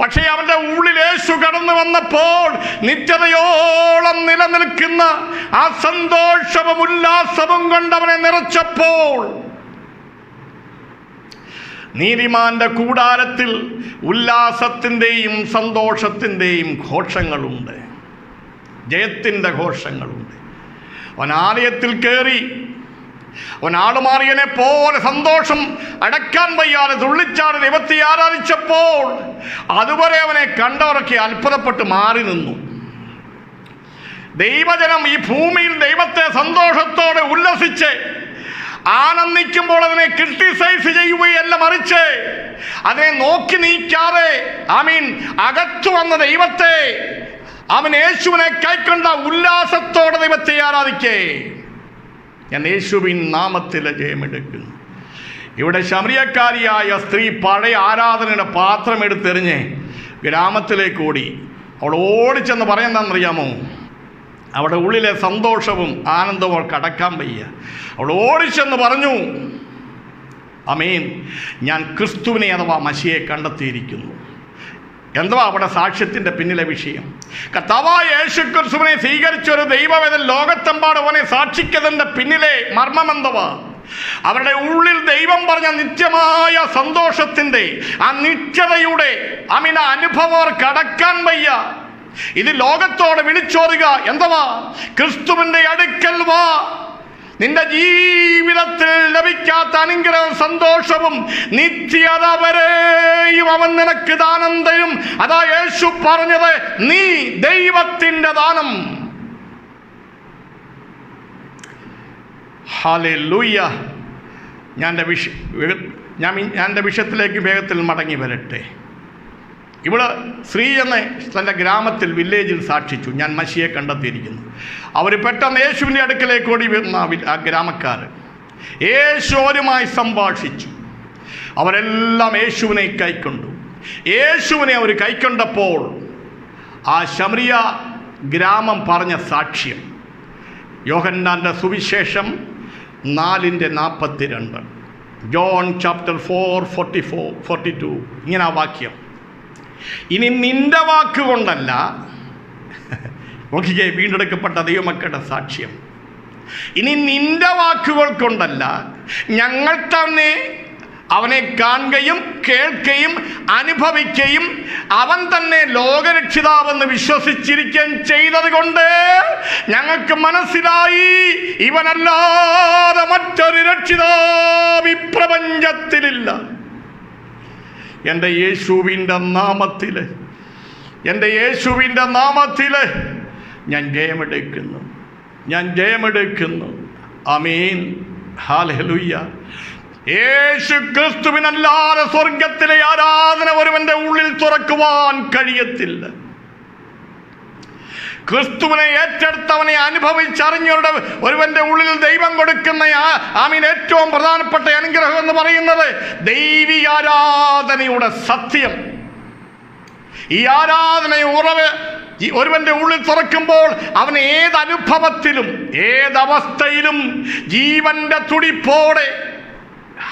പക്ഷേ അവൻ്റെ ഉള്ളിൽ യേശു കടന്നു വന്നപ്പോൾ നിത്യതയോളം നിലനിൽക്കുന്ന ആ സന്തോഷവും ഉല്ലാസവും കൊണ്ട് അവനെ നിറച്ചപ്പോൾ, നീതിമാന്റെ കൂടാരത്തിൽ ഉല്ലാസത്തിൻ്റെയും സന്തോഷത്തിൻ്റെയും ഘോഷങ്ങളുണ്ട്, ജയത്തിൻ്റെ ഘോഷങ്ങളുണ്ട്. അവൻ ആലയത്തിൽ കയറി, അവൻ ആളുമാറിയനെ പോലെ സന്തോഷം അടക്കാൻ വയ്യാതെ തുള്ളിച്ചാടി ദൈവത്തെ ആരാധിച്ചപ്പോൾ അതുവരെ അവനെ കണ്ടവരൊക്കെ അത്ഭുതപ്പെട്ട് മാറി നിന്നു. ദൈവജനം ഈ ഭൂമിയിൽ ദൈവത്തെ സന്തോഷത്തോടെ ഉല്ലസിച്ച് ആനന്ദിക്കുമ്പോൾ അതിനെ ക്രിട്ടിസൈസ് ചെയ്യുകയല്ല, മറിച്ച് അതിനെ നോക്കി നീക്കാതെ അകത്തു വന്ന ദൈവത്തെ, അവൻ യേശുവിനെ കൈക്കൊണ്ട ഉല്ലാസത്തോടെ ദൈവത്തെ ആരാധിക്കേ. ഞാൻ യേശുവിൻ നാമത്തിൽ ജയമെടുക്കുന്നു. ഇവിടെ ശമരിയക്കാരിയായ സ്ത്രീ പഴയ ആരാധനയുടെ പാത്രം എടുത്തെറിഞ്ഞ് ഗ്രാമത്തിലേക്ക് ഓടി. അവൾ ഓടിച്ചെന്ന് പറയുന്നതെന്നറിയാമോ? അവിടെ ഉള്ളിലെ സന്തോഷവും ആനന്ദവും അവൾക്ക് അടക്കാൻ വയ്യ. അവൾ ഓടിച്ചെന്ന് പറഞ്ഞു, ആമേൻ, ഞാൻ ക്രിസ്തുവിനെ അഥവാ മശിയെ കണ്ടെത്തിയിരിക്കുന്നു. എന്തുവാ അവിടെ സാക്ഷ്യത്തിൻ്റെ പിന്നിലെ വിഷയം? കർത്താവായ യേശുക്രിസ്തുവിനെ സ്വീകരിച്ച ഒരു ദൈവവേദൻ ലോകത്തെമ്പാട് അവനെ സാക്ഷിക്കുന്നതിൻ്റെ പിന്നിലെ മർമ്മം എന്തുവാ? അവരുടെ ഉള്ളിൽ ദൈവം പറഞ്ഞ നിത്യമായ സന്തോഷത്തിൻ്റെ ആ നിത്യതയുടെ അനുഭവം കടക്കാൻ വയ്യ. ഇത് ലോകത്തോട് വിളിച്ചോതുക. എന്തുവാ? ക്രിസ്തുവിൻ്റെ അടുക്കൽ വാ. നിന്റെ ജീവിതത്തിൽ ലഭിക്കാത്ത അനുഗ്രഹവും സന്തോഷവും നിത്യത വരെയും അവൻ നിനക്ക് ദാനം തരും. അതാ യേശു പറഞ്ഞത്, നീ ദൈവത്തിൻ്റെ ദാനം. ഹല്ലേലൂയ. ഞാൻ എൻ്റെ വിഷയത്തിലേക്ക് വേഗത്തിൽ മടങ്ങി വരട്ടെ. ഇവിടെ സ്ത്രീ എന്ന തൻ്റെ ഗ്രാമത്തിൽ വില്ലേജിൽ സാക്ഷിച്ചു, ഞാൻ മശിയെ കണ്ടെത്തിയിരിക്കുന്നു. അവർ പെട്ടെന്ന് യേശുവിൻ്റെ അടുക്കലേക്ക് ഓടി വരുന്ന ആ ഗ്രാമക്കാർ യേശുവുമായി സംഭാഷിച്ചു. അവരെല്ലാം യേശുവിനെ കൈക്കൊണ്ടു. യേശുവിനെ അവർ കൈക്കൊണ്ടപ്പോൾ ആ ശമരിയ ഗ്രാമം പറഞ്ഞ സാക്ഷ്യം, യോഹന്നാൻ്റെ സുവിശേഷം 4:42, ജോൺ ചാപ്റ്റർ 4:42, ഇങ്ങനെ ആ വാക്യം. ഇനി നിന്റെ വാക്കുകൊണ്ടല്ല, നോക്കിക്കേ, വീണ്ടെടുക്കപ്പെട്ട ദൈവമക്കളുടെ സാക്ഷ്യം. ഇനി നിന്റെ വാക്കുകൾ കൊണ്ടല്ല, ഞങ്ങൾ തന്നെ അവനെ കാണുകയും കേൾക്കുകയും അനുഭവിക്കുകയും അവൻ തന്നെ ലോകരക്ഷിതാവെന്ന് വിശ്വസിച്ചിരിക്കുകയും ചെയ്തത് കൊണ്ട് ഞങ്ങൾക്ക് മനസ്സിലായി, ഇവനല്ലാതെ മറ്റൊരു രക്ഷിതാവ് ഈ പ്രപഞ്ചത്തിലില്ല. എൻ്റെ യേശുവിൻ്റെ നാമത്തിൽ ഞാൻ ജയമെടുക്കുന്നു. ആമേൻ. ഹല്ലേലൂയ. യേശു ക്രിസ്തുവിനല്ലാതെ സ്വർഗത്തിലെ ആരാധന ഒരുവന്റെ ഉള്ളിൽ തുറക്കുവാൻ കഴിയത്തില്ല. ക്രിസ്തുവിനെ ഏറ്റെടുത്തവനെ അനുഭവിച്ചറിഞ്ഞവരുടെ ഒരുവന്റെ ഉള്ളിൽ ദൈവം കൊടുക്കുന്ന ഏറ്റവും പ്രധാനപ്പെട്ട അനുഗ്രഹം എന്ന് പറയുന്നത് ദൈവിക ആരാധനയുടെ സത്യം. ഈ ആരാധന ഉറവ് ഒരുവന്റെ ഉള്ളിൽ തുറക്കുമ്പോൾ അവൻ ഏതനുഭവത്തിലും ഏതവസ്ഥയിലും ജീവന്റെ തുടിപ്പോടെ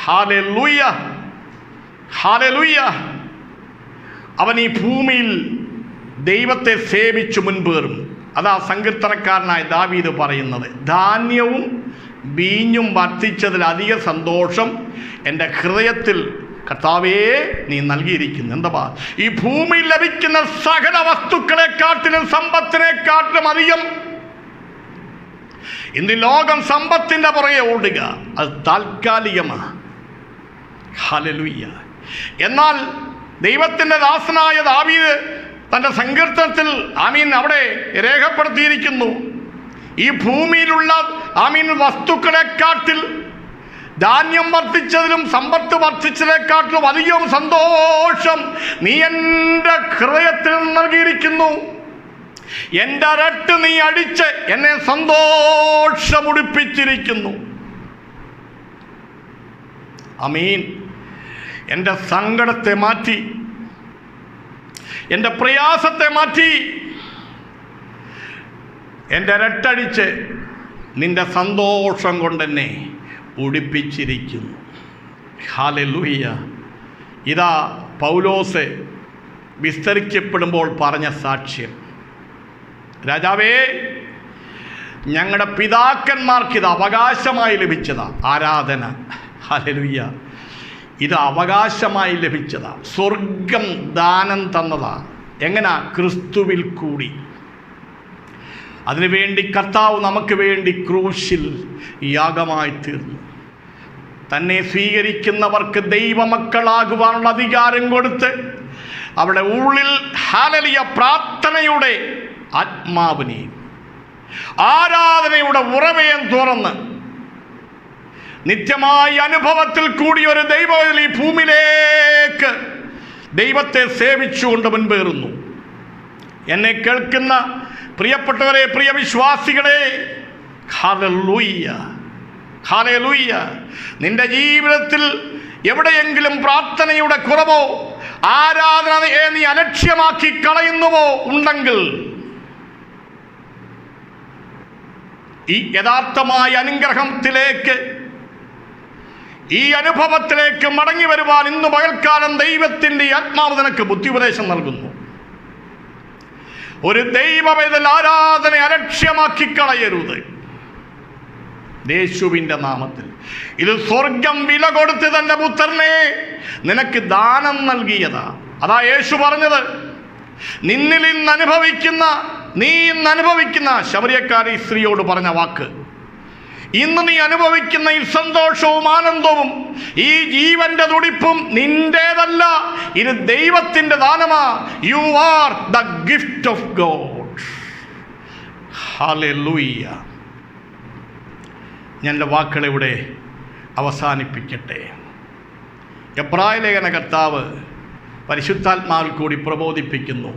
ഹല്ലേലൂയ ഹല്ലേലൂയ അവൻ ഈ ഭൂമിയിൽ ദൈവത്തെ സേവിച്ചു മുൻപേറും. അതാ സങ്കീർത്തനക്കാരനായ ദാവീദ് പറയുന്നത്, ധാന്യവും വീഞ്ഞും വർദ്ധിച്ചതിലധിക സന്തോഷം എൻ്റെ ഹൃദയത്തിൽ കർത്താവേ നീ നൽകിയിരിക്കുന്നു. എന്താ? ഈ ഭൂമിയിൽ ലഭിക്കുന്ന സകല വസ്തുക്കളെക്കാട്ടിലും സമ്പത്തിനെക്കാട്ടിലും അധികം ഇന്ന് ലോകം സമ്പത്തിൻ്റെ പുറകെ ഓടുക. അത് താൽക്കാലികമാണ്. ഹല്ലേലൂയ. എന്നാൽ ദൈവത്തിൻ്റെ ദാസനായ ദാവീദ് തൻ്റെ സങ്കീർത്തനത്തിൽ അവിടെ രേഖപ്പെടുത്തിയിരിക്കുന്നു, ഈ ഭൂമിയിലുള്ള വസ്തുക്കളെക്കാട്ടിൽ ധാന്യം വർദ്ധിച്ചതിലും സമ്പത്ത് വർദ്ധിച്ചതിനെക്കാട്ടിലും അധികം സന്തോഷം നീ എൻ്റെ ഹൃദയത്തിൽ നൽകിയിരിക്കുന്നു. എൻ്റെ അരട്ട് നീ അടിച്ച് എന്നെ സന്തോഷമുടിപ്പിച്ചിരിക്കുന്നു. ആമീൻ. എൻ്റെ സങ്കടത്തെ മാറ്റി, എൻ്റെ പ്രയാസത്തെ മാറ്റി, എൻ്റെ അരട്ടടിച്ച് നിൻ്റെ സന്തോഷം കൊണ്ടെന്നെ ഉടിപ്പിച്ചിരിക്കുന്നു. ഹല്ലേലൂയ. ഇതാ പൗലോസ് വിസ്തരിക്കപ്പെടുമ്പോൾ പറഞ്ഞ സാക്ഷ്യം. രാജാവേ, ഞങ്ങളുടെ പിതാക്കന്മാർക്ക് ഇത് അവകാശമായി ലഭിച്ചതാ ആരാധന. ഹല്ലേലൂയ. ഇത് അവകാശമായി ലഭിച്ചതാ. സ്വർഗം ദാനം തന്നതാ. എങ്ങനാ? ക്രിസ്തുവിൽ കൂടി. അതിനുവേണ്ടി കർത്താവ് നമുക്ക് വേണ്ടി ക്രൂശിൽ യാഗമായി തീർന്നു. തന്നെ സ്വീകരിക്കുന്നവർക്ക് ദൈവമക്കളാകുവാനുള്ള അധികാരം കൊടുത്ത് അവിടെ ഉള്ളിൽ ഹല്ലേലൂയ പ്രാർത്ഥനയുടെ ആത്മാവിനെയും ആരാധനയുടെ ഉറവയും തുറന്ന് നിത്യമായ അനുഭവത്തിൽ കൂടി ഒരു ദൈവം ഈ ഭൂമിയിലേക്ക് ദൈവത്തെ സേവിച്ചുകൊണ്ട് മുൻപേറുന്നു. എന്നെ കേൾക്കുന്ന പ്രിയപ്പെട്ടവരെ, പ്രിയ വിശ്വാസികളെ, ഹല്ലേലൂയ ഹല്ലേലൂയ. നിന്റെ ജീവിതത്തിൽ എവിടെയെങ്കിലും പ്രാർത്ഥനയുടെ കുറവോ ആരാധനയെ നീ അലക്ഷ്യമാക്കി കളയുന്നുവോ ഉണ്ടെങ്കിൽ ഈ യഥാർത്ഥമായ അനുഗ്രഹത്തിലേക്ക് ഈ അനുഭവത്തിലേക്ക് മടങ്ങി വരുവാൻ ഇന്ന് പകൽക്കാലം ദൈവത്തിൻ്റെ ആത്മാവ് നിനക്ക് ബുദ്ധിയുപദേശം നൽകുന്നു. ഒരു ദൈവവേദൽ ആരാധന അലക്ഷ്യമാക്കി കളയരുത്. യേശുവിൻ്റെ നാമത്തിൽ ഇത് സ്വർഗം വില കൊടുത്ത് തൻ്റെ പുത്രനെ നിനക്ക് ദാനം നൽകിയതാ. അതാ യേശു പറഞ്ഞത്, നിന്നിൽ ഇന്ന് അനുഭവിക്കുന്ന ശമരിയക്കാരി സ്ത്രീയോട് പറഞ്ഞ വാക്ക്, ഇന്ന് നീ അനുഭവിക്കുന്ന ഈ സന്തോഷവും ആനന്ദവും ഈ ജീവന്റെ തുടിപ്പും നിന്റേതല്ല, ഇത് ദൈവത്തിൻ്റെ ദാനമാ. You are the gift of God. ഹല്ലേലൂയ. ഞാൻ എൻ്റെ വാക്കുകളിവിടെ അവസാനിപ്പിക്കട്ടെ. എബ്രായ ലേഖന കർത്താവ് പരിശുദ്ധാത്മാവിൽ കൂടി പ്രബോധിപ്പിക്കുന്നു,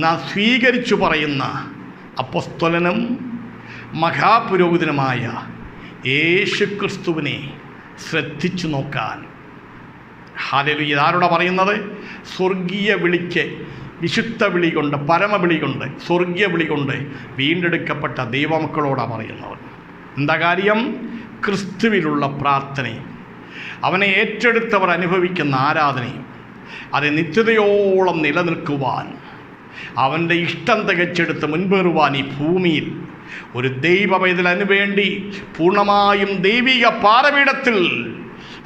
നാം സ്വീകരിച്ചു പറയുന്ന അപ്പോസ്തലനും മഹാപുരോഹിതനുമായ യേശുക്രിസ്തുവിനെ ശ്രദ്ധിച്ചു നോക്കാൻ. ഹല്ലേലൂയ. ആരോടാ പറയുന്നത്? സ്വർഗീയ വിളിക്ക്, വിശുദ്ധ വിളി കൊണ്ട്, പരമവിളി കൊണ്ട്, സ്വർഗീയ വിളി കൊണ്ട് വീണ്ടെടുക്കപ്പെട്ട ദൈവമക്കളോടാണ് പറയുന്നത്. എന്താ കാര്യം? ക്രിസ്തുവിലുള്ള പ്രാർത്ഥനയും അവനെ ഏറ്റെടുത്തവർ അനുഭവിക്കുന്ന ആരാധനയും അത് നിത്യതയോളം നിലനിൽക്കുവാൻ, അവൻ്റെ ഇഷ്ടം തികച്ചെടുത്ത് മുൻപേറുവാൻ ഈ ഭൂമിയിൽ ഒരു ദൈവവേദനു വേണ്ടി പൂർണ്ണമായും ദൈവിക പാറപീഠത്തിൽ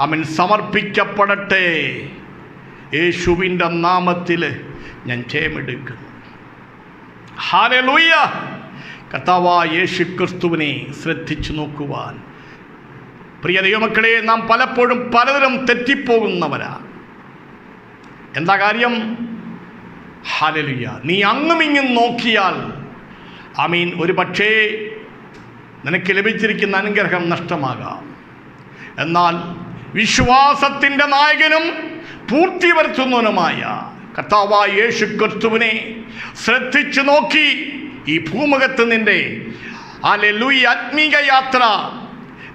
അവൻ സമർപ്പിക്കപ്പെടട്ടെ. യേശുവിൻ്റെ നാമത്തിൽ ഞാൻ ജയമെടുക്കുന്നു. ഹല്ലേലൂയ. കർത്താവായ യേശു ക്രിസ്തുവിനെ ശ്രദ്ധിച്ചു നോക്കുവാൻ. പ്രിയ ദൈവമക്കളെ, നാം പലപ്പോഴും പലതിലും തെറ്റിപ്പോകുന്നവരാ. എന്താ കാര്യം? ഹല്ലേലൂയ. നീ അങ്ങുമിങ്ങും നോക്കിയാൽ ഒരു പക്ഷേ നിനക്ക് ലഭിച്ചിരിക്കുന്ന അനുഗ്രഹം നഷ്ടമാകാം. എന്നാൽ വിശ്വാസത്തിൻ്റെ നായകനും പൂർത്തി വരുത്തുന്നവനുമായ കർത്താവായ യേശു ക്രിസ്തുവിനെ ശ്രദ്ധിച്ചു നോക്കി ഈ ഭൂമുഖത്ത് നിന്റെ ഹല്ലേലൂയ ആത്മീക യാത്ര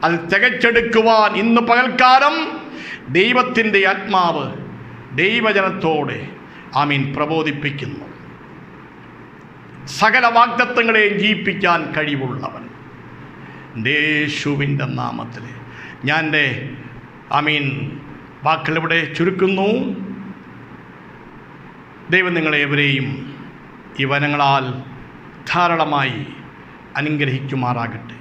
അത് തികച്ചെടുക്കുവാൻ ഇന്ന് പകൽക്കാലം ദൈവത്തിൻ്റെ ആത്മാവ് ദൈവജനത്തോടെ പ്രബോധിപ്പിക്കുന്നു. സകല വാഗ്ദത്തങ്ങളെയും ജീവിപ്പിക്കാൻ കഴിവുള്ളവൻ യേശുവിൻ്റെ നാമത്തിൽ ഞാൻ എൻ്റെ വാക്കുകളിവിടെ ചുരുക്കുന്നു. ദൈവം നിങ്ങളെവരെയും ഈ വനങ്ങളാൽ ധാരാളമായി അനുഗ്രഹിക്കുമാറാകട്ടെ.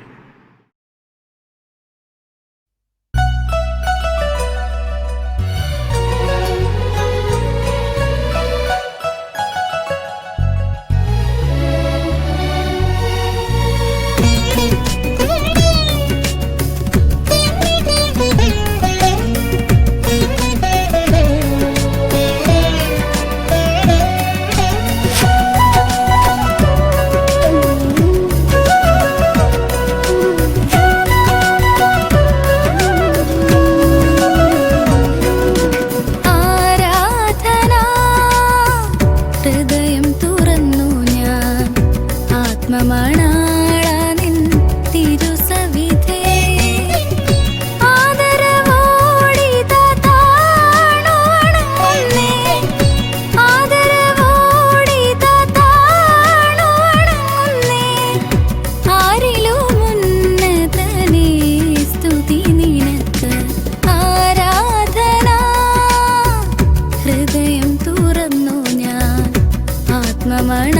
ആത്മമണ